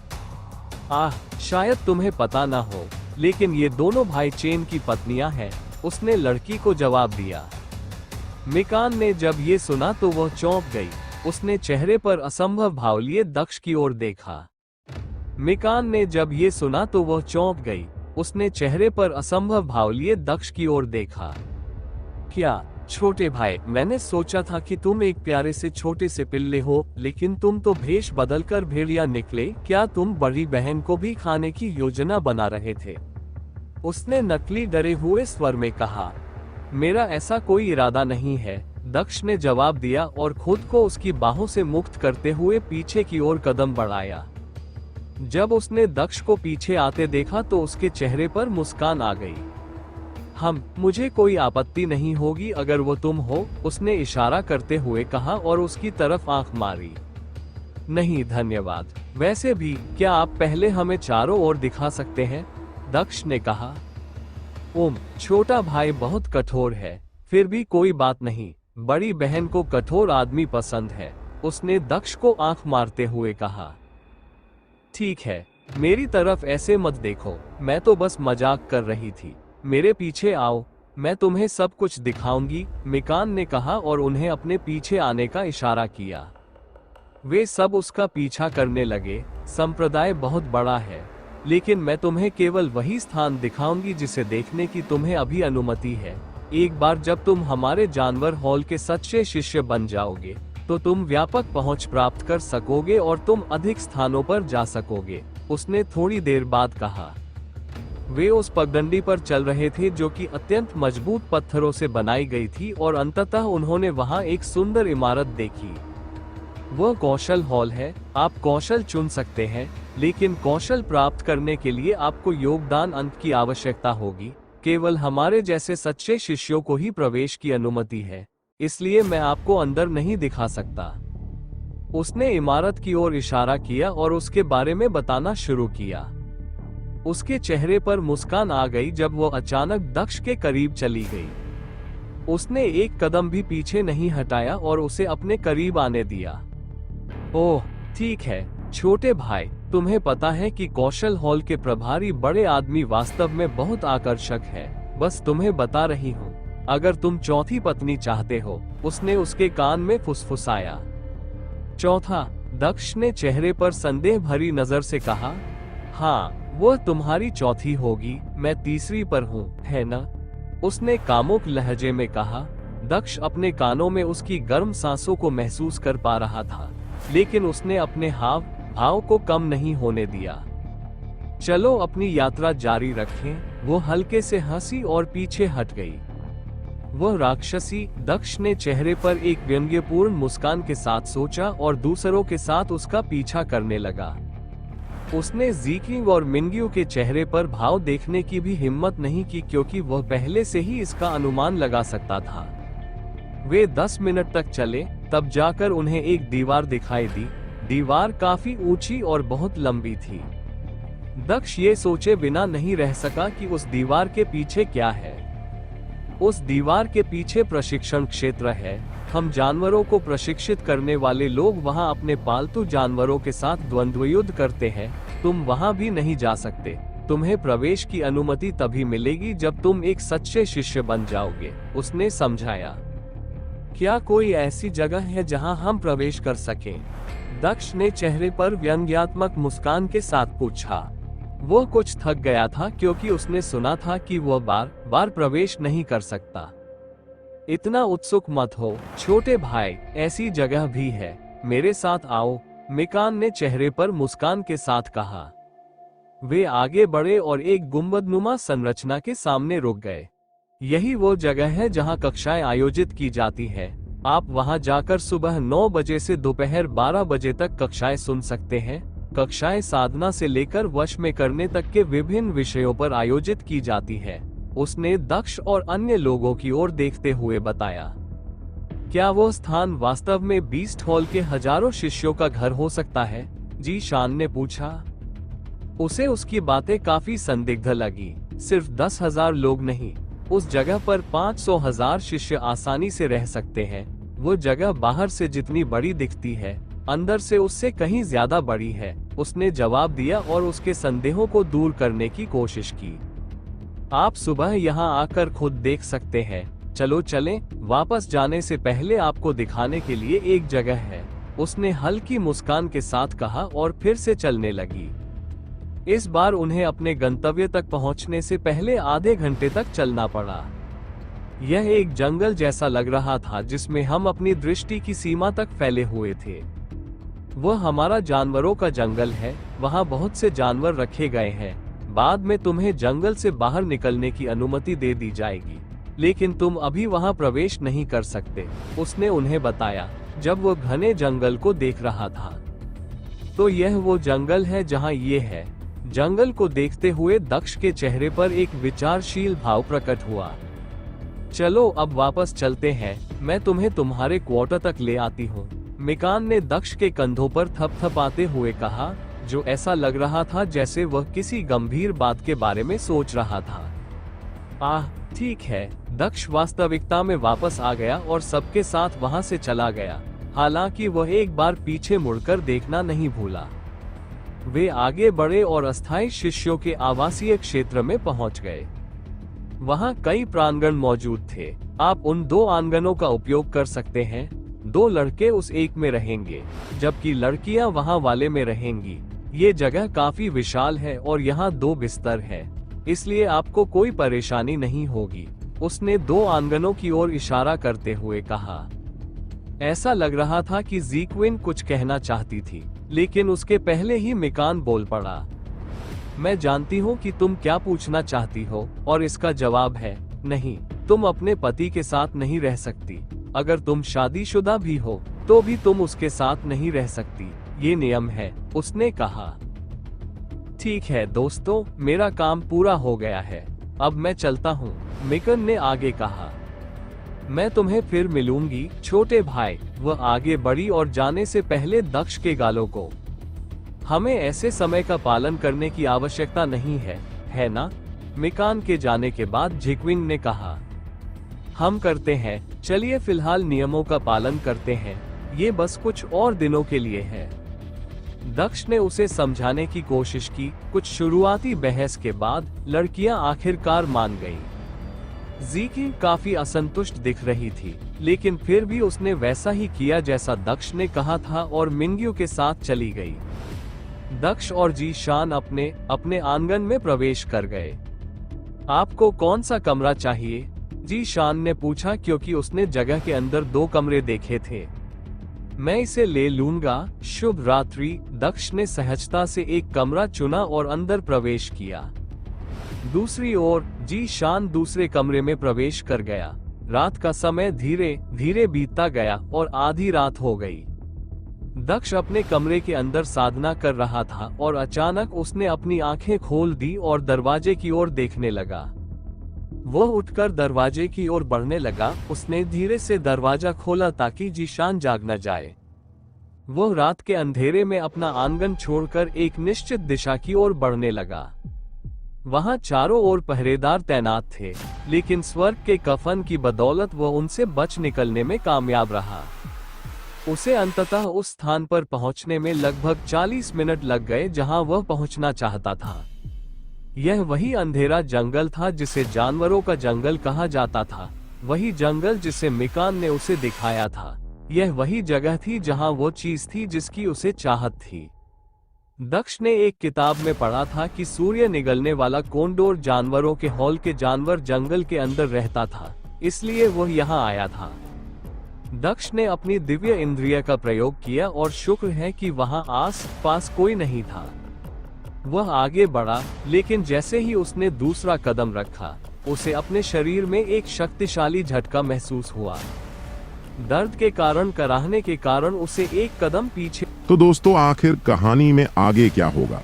शायद तुम्हें पता ना हो, लेकिन ये दोनों भाई चेन की पत्नियां हैं, उसने लड़की को जवाब दिया। मिकान ने जब ये सुना तो वह चौंक गई। उसने चेहरे पर असंभव भाव लिए दक्ष की ओर देखा। मिकान ने जब ये सुना तो वह चौंक गई। उसने चेहरे पर असंभव भाव लिए दक्ष की ओर देखा। क्या छोटे भाई, मैंने सोचा था कि तुम एक प्यारे से छोटे से पिल्ले हो, लेकिन तुम तो भेष बदलकर भेड़िया निकले। क्या तुम बड़ी बहन को भी खाने की योजना बना रहे थे? उसने नकली डरे हुए स्वर में कहा। मेरा ऐसा कोई इरादा नहीं है, दक्ष ने जवाब दिया और खुद को उसकी बाहों से मुक्त करते हुए पीछे की ओर कदम बढ़ाया। जब उसने दक्ष को पीछे आते देखा तो उसके चेहरे पर मुस्कान आ गई। मुझे कोई आपत्ति नहीं होगी अगर वो तुम हो, उसने इशारा करते हुए कहा और उसकी तरफ आंख मारी। नहीं धन्यवाद, वैसे भी क्या आप पहले हमें चारों ओर दिखा सकते हैं? दक्ष ने कहा। छोटा भाई बहुत कठोर है, फिर भी कोई बात नहीं, बड़ी बहन को कठोर आदमी पसंद है, उसने दक्ष को आंख मारते हुए कहा। ठीक है, मेरी तरफ ऐसे मत देखो, मैं तो बस मजाक कर रही थी, मेरे पीछे आओ, मैं तुम्हें सब कुछ दिखाऊंगी, मिकान ने कहा और उन्हें अपने पीछे आने का इशारा किया। वे सब उसका पीछा करने लगे। संप्रदाय बहुत बड़ा है, लेकिन मैं तुम्हें केवल वही स्थान दिखाऊंगी जिसे देखने की तुम्हें अभी अनुमति है। एक बार जब तुम हमारे जानवर हॉल के सच्चे शिष्य बन जाओगे, तो तुम व्यापक पहुंच प्राप्त कर सकोगे और तुम अधिक स्थानों पर जा सकोगे, उसने थोड़ी देर बाद कहा। वे उस पगडंडी पर चल रहे थे जो कि अत्यंत मजबूत पत्थरों से बनाई गई थी और अंततः उन्होंने वहां एक सुंदर इमारत देखी। वह कौशल हॉल है। आप कौशल चुन सकते हैं, लेकिन कौशल प्राप्त करने के लिए आपको योगदान अंक की आवश्यकता होगी। केवल हमारे जैसे सच्चे शिष्यों को ही प्रवेश की अनुमति है, इसलिए मैं आपको अंदर नहीं दिखा सकता। उसने इमारत की ओर इशारा किया और उसके बारे में बताना शुरू किया। उसके चेहरे पर मुस्कान आ गई जब वो अचानक दक्ष के करीब चली गई। उसने एक कदम भी पीछे नहीं हटाया और उसे अपने करीब आने दिया। ओह ठीक है छोटे भाई, तुम्हें पता है कि कौशल हॉल के प्रभारी बड़े आदमी वास्तव में बहुत आकर्षक है, बस तुम्हें बता रही हूँ, अगर तुम चौथी पत्नी चाहते हो, उसने उसके कान में फुसफुसाया। चौथा? दक्ष ने चेहरे पर संदेह भरी नजर से कहा। हाँ, वह तुम्हारी चौथी होगी, मैं तीसरी पर हूँ, है ना? उसने कामुक लहजे में कहा। दक्ष अपने कानों में उसकी गर्म सांसों को महसूस कर पा रहा था, लेकिन उसने अपने हाव भाव को कम नहीं होने दिया। चलो अपनी यात्रा जारी रखें, वो हल्के से हंसी और पीछे हट गई। वह राक्षसी, दक्ष ने चेहरे पर एक व्यंग्यपूर्ण मुस्कान के साथ सोचा और दूसरों के साथ उसका पीछा करने लगा। उसने ज़ीकिंग और मिंग्यू के चेहरे पर भाव देखने की भी हिम्मत नहीं की, क्योंकि वह पहले से ही इसका अनुमान लगा सकता था। वे 10 मिनट तक चले, तब जाकर उन्हें एक दीवार दिखाई दी। दीवार काफी ऊंची और बहुत लंबी थी। दक्ष ये सोचे बिना नहीं रह सका कि उस दीवार के पीछे क्या है। उस दीवार के पीछे प्रशिक्षण क्षेत्र है। हम जानवरों को प्रशिक्षित करने वाले लोग वहां अपने पालतू जानवरों के साथ द्वंद्व युद्ध करते हैं। तुम वहां भी नहीं जा सकते। तुम्हें प्रवेश की अनुमति तभी मिलेगी जब तुम एक सच्चे शिष्य बन जाओगे, उसने समझाया। क्या कोई ऐसी जगह है जहां हम प्रवेश कर सकें? दक्ष ने चेहरे पर व्यंग्यात्मक मुस्कान के साथ पूछा। वो कुछ थक गया था, क्योंकि उसने सुना था कि वह बार बार प्रवेश नहीं कर सकता। इतना उत्सुक मत हो छोटे भाई, ऐसी जगह भी है, मेरे साथ आओ, मिकान ने चेहरे पर मुस्कान के साथ कहा। वे आगे बढ़े और एक गुंबदनुमा संरचना के सामने रुक गए। यही वो जगह है जहां कक्षाएं आयोजित की जाती है। आप वहां जाकर सुबह 9 बजे से दोपहर 12 बजे तक कक्षाएं सुन सकते हैं। कक्षाएं साधना से लेकर वश में करने तक के विभिन्न विषयों पर आयोजित की जाती है, उसने दक्ष और अन्य लोगों की ओर देखते हुए बताया। क्या वो स्थान वास्तव में बीस्ट हॉल के हजारों शिष्यों का घर हो सकता है? जी शान ने पूछा। उसे उसकी बातें काफी संदिग्ध लगी। सिर्फ 10,000 लोग नहीं, उस जगह पर 500,000 शिष्य आसानी से रह सकते हैं। वो जगह बाहर से जितनी बड़ी दिखती है, अंदर से उससे कहीं ज्यादा बड़ी है। उसने जवाब दिया और उसके संदेहों को दूर करने की कोशिश की। आप सुबह यहाँ आकर खुद देख सकते हैं। चलो चलें। वापस जाने से पहले आपको दिखाने के लिए एक जगह है, उसने हल्की मुस्कान के साथ कहा और फिर से चलने लगी। इस बार उन्हें अपने गंतव्य तक पहुंचने से पहले आधे घंटे तक चलना पड़ा। यह एक जंगल जैसा लग रहा था जिसमें हम अपनी दृष्टि की सीमा तक फैले हुए थे। वह हमारा जानवरों का जंगल है, वहां बहुत से जानवर रखे गए हैं। बाद में तुम्हें जंगल से बाहर निकलने की अनुमति दे दी जाएगी, लेकिन तुम अभी वहां प्रवेश नहीं कर सकते, उसने उन्हें बताया जब वो घने जंगल को देख रहा था। तो यह वो जंगल है जहां ये है। जंगल को देखते हुए दक्ष के चेहरे पर एक विचारशील भाव प्रकट हुआ। चलो अब वापस चलते हैं, मैं तुम्हें तुम्हारे क्वार्टर तक ले आती हूँ, मिकान ने दक्ष के कंधों पर थपथपाते हुए कहा, जो ऐसा लग रहा था जैसे वह किसी गंभीर बात के बारे में सोच रहा था। आह ठीक है। दक्ष वास्तविकता में वापस आ गया और सबके साथ वहां से चला गया, हालांकि वह एक बार पीछे मुड़कर देखना नहीं भूला। वे आगे बढ़े और अस्थायी शिष्यों के आवासीय क्षेत्र में पहुंच गए। वहां कई प्रांगण मौजूद थे। आप उन 2 आंगनों का उपयोग कर सकते हैं। 2 लड़के उस एक में रहेंगे, जबकि लड़कियां वहां वाले में रहेंगी। ये जगह काफी विशाल है और यहाँ 2 बिस्तर है, इसलिए आपको कोई परेशानी नहीं होगी, उसने 2 आंगनों की ओर इशारा करते हुए कहा। ऐसा लग रहा था कि ज़ीक्विन कुछ कहना चाहती थी, लेकिन उसके पहले ही मिकान बोल पड़ा। मैं जानती हूँ कि तुम क्या पूछना चाहती हो, और इसका जवाब है नहीं। तुम अपने पति के साथ नहीं रह सकती। अगर तुम शादीशुदा भी हो तो भी तुम उसके साथ नहीं रह सकती, ये नियम है, उसने कहा। ठीक है दोस्तों, मेरा काम पूरा हो गया है, अब मैं चलता हूँ, मिकन ने आगे कहा। मैं तुम्हें फिर मिलूंगी छोटे भाई। वह आगे बढ़ी और जाने से पहले दक्ष के गालों को, हमें ऐसे समय का पालन करने की आवश्यकता नहीं है ना? मिकान के जाने के बाद झिकविंग ने कहा। हम करते हैं, चलिए फिलहाल नियमों का पालन करते हैं, ये बस कुछ और दिनों के लिए है। दक्ष ने उसे समझाने की कोशिश की। कुछ शुरुआती बहस के बाद लड़कियां आखिरकार मान गईं। ज़ीकी काफी असंतुष्ट दिख रही थी, लेकिन फिर भी उसने वैसा ही किया जैसा दक्ष ने कहा था और मिंग्यू के साथ चली गई। दक्ष और जी शान अपने अपने आंगन में प्रवेश कर गए। आपको कौन सा कमरा चाहिए? जी शान ने पूछा, क्योंकि उसने जगह के अंदर 2 कमरे देखे थे। मैं इसे ले लूंगा, शुभ रात्रि। दक्ष ने सहजता से एक कमरा चुना और अंदर प्रवेश किया। दूसरी ओर जी शान दूसरे कमरे में प्रवेश कर गया। रात का समय धीरे धीरे बीतता गया और आधी रात हो गई। दक्ष अपने कमरे के अंदर साधना कर रहा था और अचानक उसने अपनी आंखें खोल दी और दरवाजे की ओर देखने लगा। वह उठकर दरवाजे की ओर बढ़ने लगा। उसने धीरे से दरवाजा खोला ताकि जीशान जाग न जाए। वह रात के अंधेरे में अपना आंगन छोड़कर एक निश्चित दिशा की ओर बढ़ने लगा। वहां चारों ओर पहरेदार तैनात थे, लेकिन स्वर्ग के कफन की बदौलत वह उनसे बच निकलने में कामयाब रहा। उसे अंततः उस स्थान पर पहुंचने में लगभग 40 मिनट लग गए जहां वह पहुंचना चाहता था। यह वही अंधेरा जंगल था जिसे जानवरों का जंगल कहा जाता था, वही जंगल जिसे मिकान ने उसे दिखाया था। यह वही जगह थी जहां वो चीज थी जिसकी उसे चाहत थी। दक्ष ने एक किताब में पढ़ा था कि सूर्य निगलने वाला कोंडोर जानवरों के हॉल के जानवर जंगल के अंदर रहता था, इसलिए वह यहाँ आया था। दक्ष ने अपनी दिव्य इंद्रिय का प्रयोग किया और शुक्र है कि वहां आस पास कोई नहीं था। वह आगे बढ़ा, लेकिन जैसे ही उसने दूसरा कदम रखा, उसे अपने शरीर में एक शक्तिशाली झटका महसूस हुआ। दर्द के कारण कराहने के कारण उसे एक कदम पीछे। तो दोस्तों, आखिर कहानी में आगे क्या होगा,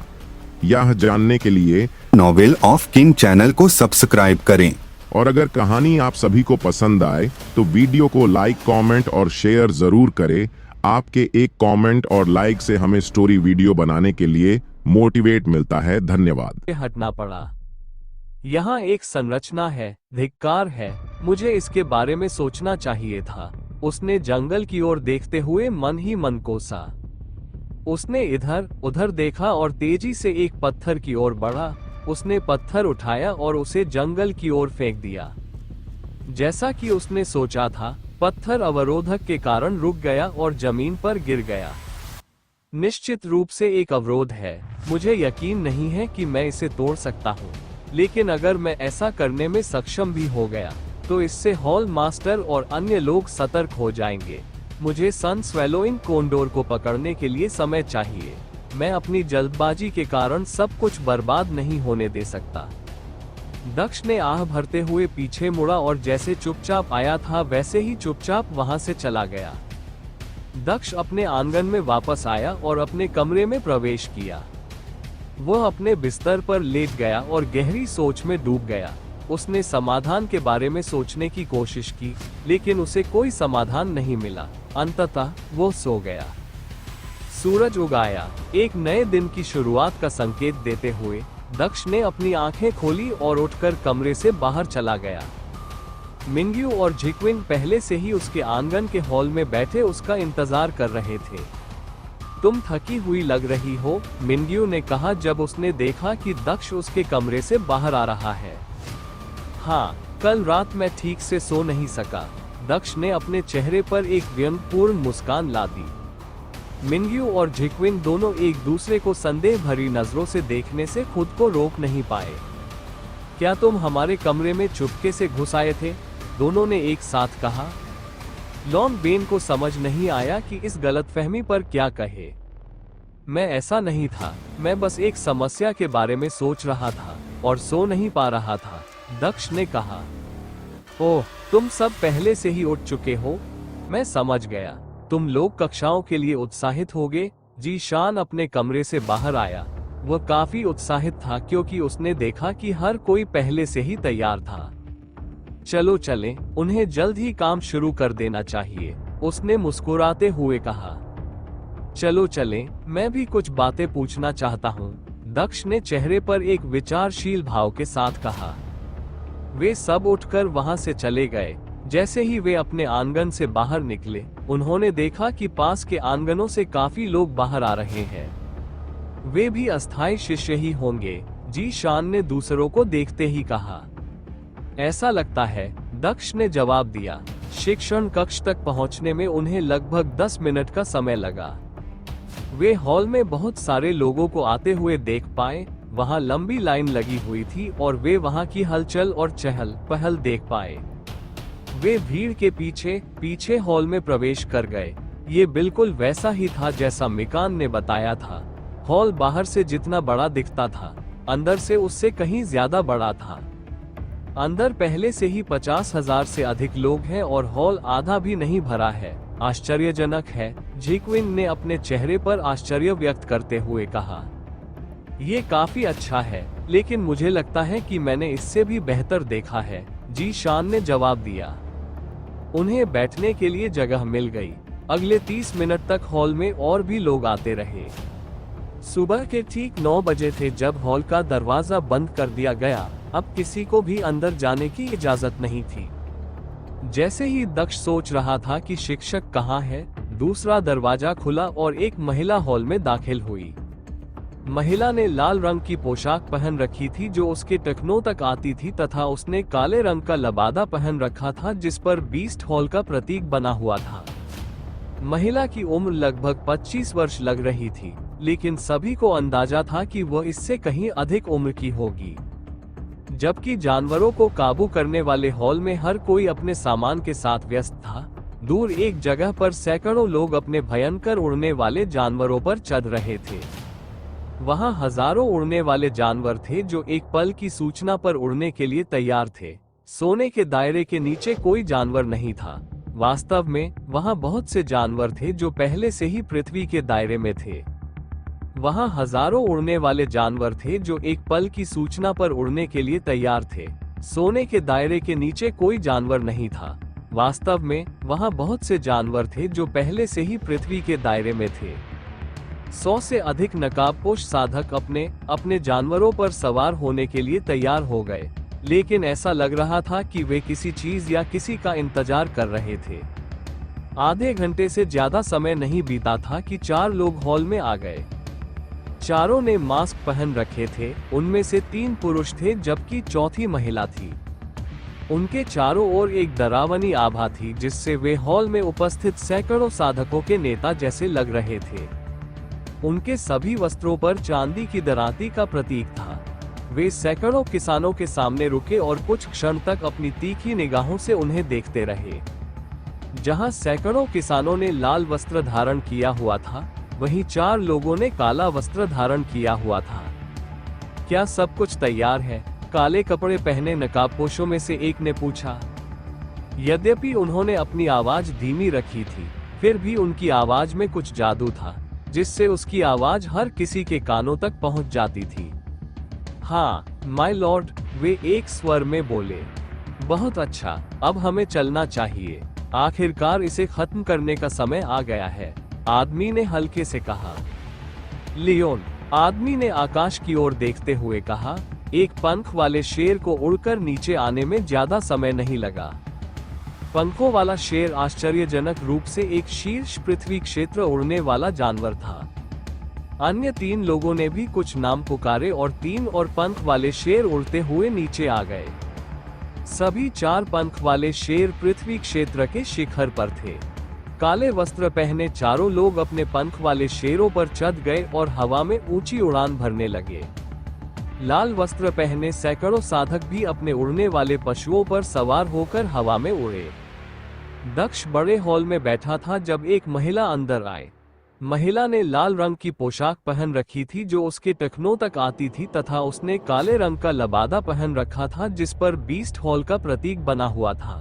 यह जानने के लिए नॉवेल ऑफ किंग चैनल को सब्सक्राइब करें। और अगर कहानी आप सभी को पसंद आए तो वीडियो को लाइक, कमेंट और शेयर जरूर करें। आपके एक कमेंट और लाइक से हमें स्टोरी वीडियो बनाने के लिए मोटिवेट मिलता है। धन्यवाद। हटना पड़ा। यहाँ एक संरचना है, धिक्कार है, मुझे इसके बारे में सोचना चाहिए था। उसने जंगल की ओर देखते हुए मन ही मन कोसा। उसने इधर उधर देखा और तेजी से एक पत्थर की ओर बढ़ा। उसने पत्थर उठाया और उसे जंगल की ओर फेंक दिया। जैसा कि उसने सोचा था, पत्थर अवरोधक के कारण रुक गया और जमीन पर गिर गया। निश्चित रूप से एक अवरोध है। मुझे यकीन नहीं है कि मैं इसे तोड़ सकता हूँ, लेकिन अगर मैं ऐसा करने में सक्षम भी हो गया तो इससे हॉल मास्टर और अन्य लोग सतर्क हो जाएंगे। मुझे सन स्वेलोइंग कोंडोर को पकड़ने के लिए समय चाहिए। मैं अपनी जल्दबाजी के कारण सब कुछ बर्बाद नहीं होने दे सकता। दक्ष ने आह भरते हुए पीछे मुड़ा और जैसे चुपचाप आया था वैसे ही चुपचाप वहां से चला गया। दक्ष अपने आंगन में वापस आया और अपने कमरे में प्रवेश किया। वह अपने बिस्तर पर लेट गया और गहरी सोच में डूब गया। उसने समाधान के बारे में सोचने की कोशिश की, लेकिन उसे कोई समाधान नहीं मिला। अंततः वो सो गया। सूरज उग आया, एक नए दिन की शुरुआत का संकेत देते हुए दक्ष ने अपनी आंखें खोली और उठकर कमरे से बाहर चला गया। मिंग्यू और झिकविंग पहले से ही उसके आंगन के हॉल में बैठे उसका इंतजार कर रहे थे। तुम थकी हुई लग रही हो, मिंग्यू ने कहा जब उसने देखा कि दक्ष उसके कमरे से बाहर आ रहा है। हाँ, कल रात मैं ठीक से सो नहीं सका। दक्ष ने अपने चेहरे पर एक व्यंग्यपूर्ण मुस्कान ला दी। मिंग्यू और झिकविंग दोनों एक दूसरे को संदेह भरी नजरों से देखने से खुद को रोक नहीं पाए। क्या तुम हमारे कमरे में चुपके से घुस आए थे? दोनों ने एक साथ कहा। लॉन्ग बेन को समझ नहीं आया कि इस गलतफहमी पर क्या कहे। मैं ऐसा नहीं था, मैं बस एक समस्या के बारे में सोच रहा था और सो नहीं पा रहा था, दक्ष ने कहा। ओह, तुम सब पहले से ही उठ चुके हो? मैं समझ गया, तुम लोग कक्षाओं के लिए उत्साहित होगे। जी शान अपने कमरे से बाहर आया। वह काफी उत्साहित था क्योंकि उसने देखा कि हर कोई पहले से ही तैयार था। चलो चलें, उन्हें जल्द ही काम शुरू कर देना चाहिए, उसने मुस्कुराते हुए कहा। चलो चलें, मैं भी कुछ बातें पूछना चाहता हूँ, दक्ष ने चेहरे पर एक विचारशील भाव के साथ कहा। वे सब उठकर वहां से चले गए। जैसे ही वे अपने आंगन से बाहर निकले, उन्होंने देखा कि पास के आंगनों से काफी लोग बाहर आ रहे हैं। वे भी अस्थायी शिष्य ही होंगे, जी शान ने दूसरों को देखते ही कहा। ऐसा लगता है, दक्ष ने जवाब दिया। शिक्षण कक्ष तक पहुंचने में उन्हें लगभग 10 मिनट का समय लगा। वे हॉल में बहुत सारे लोगों को आते हुए देख पाए। वहां लंबी लाइन लगी हुई थी और वे वहां की हलचल और चहल पहल देख पाए। वे भीड़ के पीछे पीछे हॉल में प्रवेश कर गए। ये बिल्कुल वैसा ही था जैसा मिकान ने बताया था। हॉल बाहर से जितना बड़ा दिखता था, अंदर से उससे कहीं ज्यादा बड़ा था। अंदर पहले से ही 50,000 से अधिक लोग हैं और हॉल आधा भी नहीं भरा है। आश्चर्यजनक है, झिकविंग ने अपने चेहरे पर आश्चर्य व्यक्त करते हुए कहा। ये काफी अच्छा है, लेकिन मुझे लगता है कि मैंने इससे भी बेहतर देखा है, जी शान ने जवाब दिया। उन्हें बैठने के लिए जगह मिल गई। अगले 30 मिनट तक हॉल में और भी लोग आते रहे। सुबह के ठीक 9 बजे थे जब हॉल का दरवाजा बंद कर दिया गया। अब किसी को भी अंदर जाने की इजाजत नहीं थी। जैसे ही दक्ष सोच रहा था कि शिक्षक कहाँ है, दूसरा दरवाजा खुला और एक महिला हॉल में दाखिल हुई। महिला ने लाल रंग की पोशाक पहन रखी थी जो उसके टखनों तक आती थी तथा उसने काले रंग का लबादा पहन रखा था जिस पर बीस्ट हॉल का प्रतीक बना हुआ था। महिला की उम्र लगभग 25 वर्ष लग रही थी, लेकिन सभी को अंदाजा था कि वह इससे कहीं अधिक उम्र की होगी। जबकि जानवरों को काबू करने वाले हॉल में हर कोई अपने सामान के साथ व्यस्त था। दूर एक जगह पर सैकड़ों लोग अपने भयंकर उड़ने वाले जानवरों पर चढ़ रहे थे। वहां हजारों उड़ने वाले जानवर थे जो एक पल की सूचना पर उड़ने के लिए तैयार थे। सोने के दायरे के नीचे कोई जानवर नहीं था। वास्तव में वहां बहुत से जानवर थे जो पहले से ही पृथ्वी के दायरे में थे। वहां हजारों उड़ने वाले जानवर थे जो एक पल की सूचना पर उड़ने के लिए तैयार थे। सोने के दायरे के नीचे कोई जानवर नहीं था। वास्तव में वहां बहुत से जानवर थे जो पहले से ही पृथ्वी के दायरे में थे। 100 से अधिक नकाबपोश साधक अपने जानवरों पर सवार होने के लिए तैयार हो गए, लेकिन ऐसा लग रहा था कि वे किसी चीज या किसी का इंतजार कर रहे थे। आधे घंटे से ज्यादा समय नहीं बीता था कि 4 लोग हॉल में आ गए। चारों ने मास्क पहन रखे थे, उनमें से 3 पुरुष थे जबकि चौथी महिला थी। उनके चारों ओर एक डरावनी आभा थी जिससे वे हॉल में उपस्थित सैकड़ों साधकों के नेता जैसे लग रहे थे। उनके सभी वस्त्रों पर चांदी की दराती का प्रतीक था। वे सैकड़ों किसानों के सामने रुके और कुछ क्षण तक अपनी तीखी निगाहों से उन्हें देखते रहे। जहां सैकड़ों किसानों ने लाल वस्त्र धारण किया हुआ था, वहीं 4 लोगों ने काला वस्त्र धारण किया हुआ था। क्या सब कुछ तैयार है? काले कपड़े पहने नकाबपोशों में से एक ने पूछा। यद्यपि उन्होंने अपनी आवाज धीमी रखी थी, फिर भी उनकी आवाज में कुछ जादू था, जिससे उसकी आवाज हर किसी के कानों तक पहुंच जाती थी। हाँ, माय लॉर्ड, वे एक स्वर में बोले। बहुत अच्छा, अब हमें चलना चाहिए। आखिरकार इसे खत्म करने का समय आ गया है, आदमी ने हल्के से कहा। लियोन, आदमी ने आकाश की ओर देखते हुए कहा। एक पंख वाले शेर को उड़कर नीचे आने में ज्यादा समय नहीं लगा। पंखों वाला शेर आश्चर्यजनक रूप से एक शीर्ष पृथ्वी क्षेत्र उड़ने वाला जानवर था। अन्य 3 लोगों ने भी कुछ नाम पुकारे और 3 और पंख वाले शेर उड़ते हुए नीचे आ गए। सभी 4 पंख वाले शेर पृथ्वी क्षेत्र के शिखर पर थे। काले वस्त्र पहने चारों लोग अपने पंख वाले शेरों पर चढ़ गए और हवा में ऊंची उड़ान भरने लगे। लाल वस्त्र पहने सैकड़ों साधक भी अपने उड़ने वाले पशुओं पर सवार होकर हवा में उड़े। दक्ष बड़े हॉल में बैठा था जब एक महिला अंदर आई। महिला ने लाल रंग की पोशाक पहन रखी थी जो उसके टखनों तक आती थी, तथा उसने काले रंग का लबादा पहन रखा था जिस पर बीस्ट हॉल का प्रतीक बना हुआ था।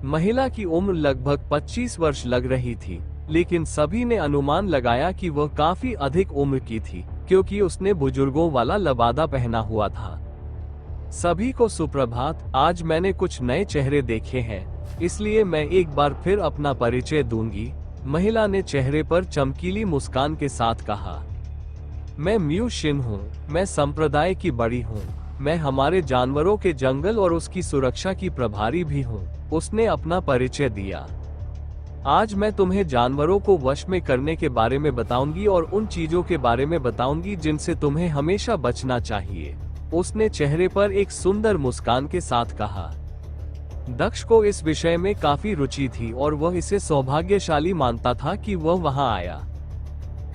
महिला की उम्र लगभग 25 वर्ष लग रही थी, लेकिन सभी ने अनुमान लगाया कि वह काफी अधिक उम्र की थी, क्योंकि उसने बुजुर्गों वाला लबादा पहना हुआ था। सभी को सुप्रभात। आज मैंने कुछ नए चेहरे देखे हैं, इसलिए मैं एक बार फिर अपना परिचय दूंगी, महिला ने चेहरे पर चमकीली मुस्कान के साथ कहा। मैं म्यू शिन हूँ, मैं संप्रदाय की बड़ी हूँ। मैं हमारे जानवरों के जंगल और उसकी सुरक्षा की प्रभारी भी हूँ, उसने अपना परिचय दिया। आज मैं तुम्हें जानवरों को वश में करने के बारे में बताऊंगी और उन चीजों के बारे में बताऊंगी जिनसे तुम्हें हमेशा बचना चाहिए, उसने चेहरे पर एक सुंदर मुस्कान के साथ कहा। दक्ष को इस विषय में काफी रुचि थी और वह इसे सौभाग्यशाली मानता था कि वह वहां आया।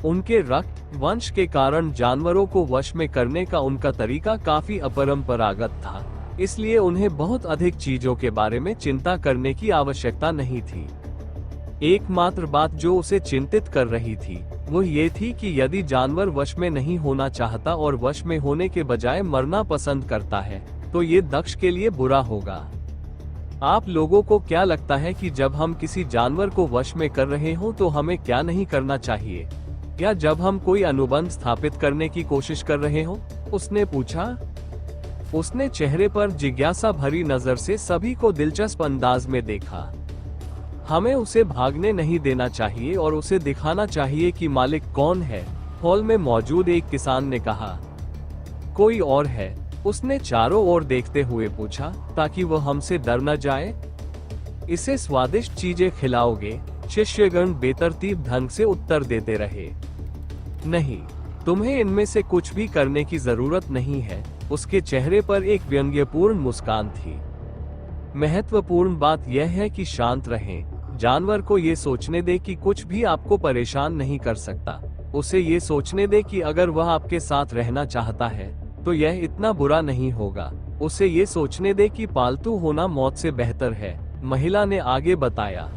उनके रक्त वंश के कारण जानवरों को वश में करने का उनका तरीका काफी अपरंपरागत था, इसलिए उन्हें बहुत अधिक चीजों के बारे में चिंता करने की आवश्यकता नहीं थी। एकमात्र बात जो उसे चिंतित कर रही थी वो ये थी कि यदि जानवर वश में नहीं होना चाहता और वश में होने के बजाय मरना पसंद करता है, तो ये दक्ष के लिए बुरा होगा। आप लोगों को क्या लगता है कि जब हम किसी जानवर को वश में कर रहे हों तो हमें क्या नहीं करना चाहिए, या जब हम कोई अनुबंध स्थापित करने की कोशिश कर रहे हों? उसने पूछा। उसने चेहरे पर जिज्ञासा भरी नजर से सभी को दिलचस्प अंदाज में देखा। हमें उसे भागने नहीं देना चाहिए और उसे दिखाना चाहिए कि मालिक कौन है, हॉल में मौजूद एक किसान ने कहा। कोई और है? उसने चारों ओर देखते हुए पूछा, ताकि वह हमसे डर न जाए। इसे स्वादिष्ट चीजें खिलाओगे? शिष्यगण बेतरतीब ढंग से उत्तर देते रहे। नहीं, तुम्हें इनमें से कुछ भी करने की जरूरत नहीं है। उसके चेहरे पर एक व्यंग्यपूर्ण मुस्कान थी। महत्वपूर्ण बात यह है कि शांत रहें। जानवर को ये सोचने दे कि कुछ भी आपको परेशान नहीं कर सकता। उसे ये सोचने दे कि अगर वह आपके साथ रहना चाहता है तो यह इतना बुरा नहीं होगा। उसे ये सोचने दे कि पालतू होना मौत से बेहतर है, महिला ने आगे बताया।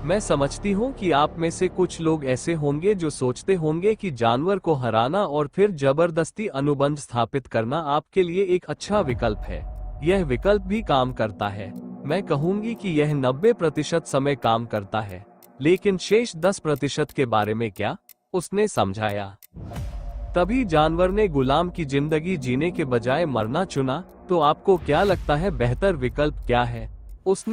मैं समझती हूँ कि आप में से कुछ लोग ऐसे होंगे जो सोचते होंगे कि जानवर को हराना और फिर जबरदस्ती अनुबंध स्थापित करना आपके लिए एक अच्छा विकल्प है। यह विकल्प भी काम करता है। मैं कहूंगी कि यह 90% समय काम करता है, लेकिन शेष 10% के बारे में क्या? उसने समझाया। तभी जानवर ने गुलाम की जिंदगी जीने के बजाय मरना चुना। तो आपको क्या लगता है बेहतर विकल्प क्या है? उसने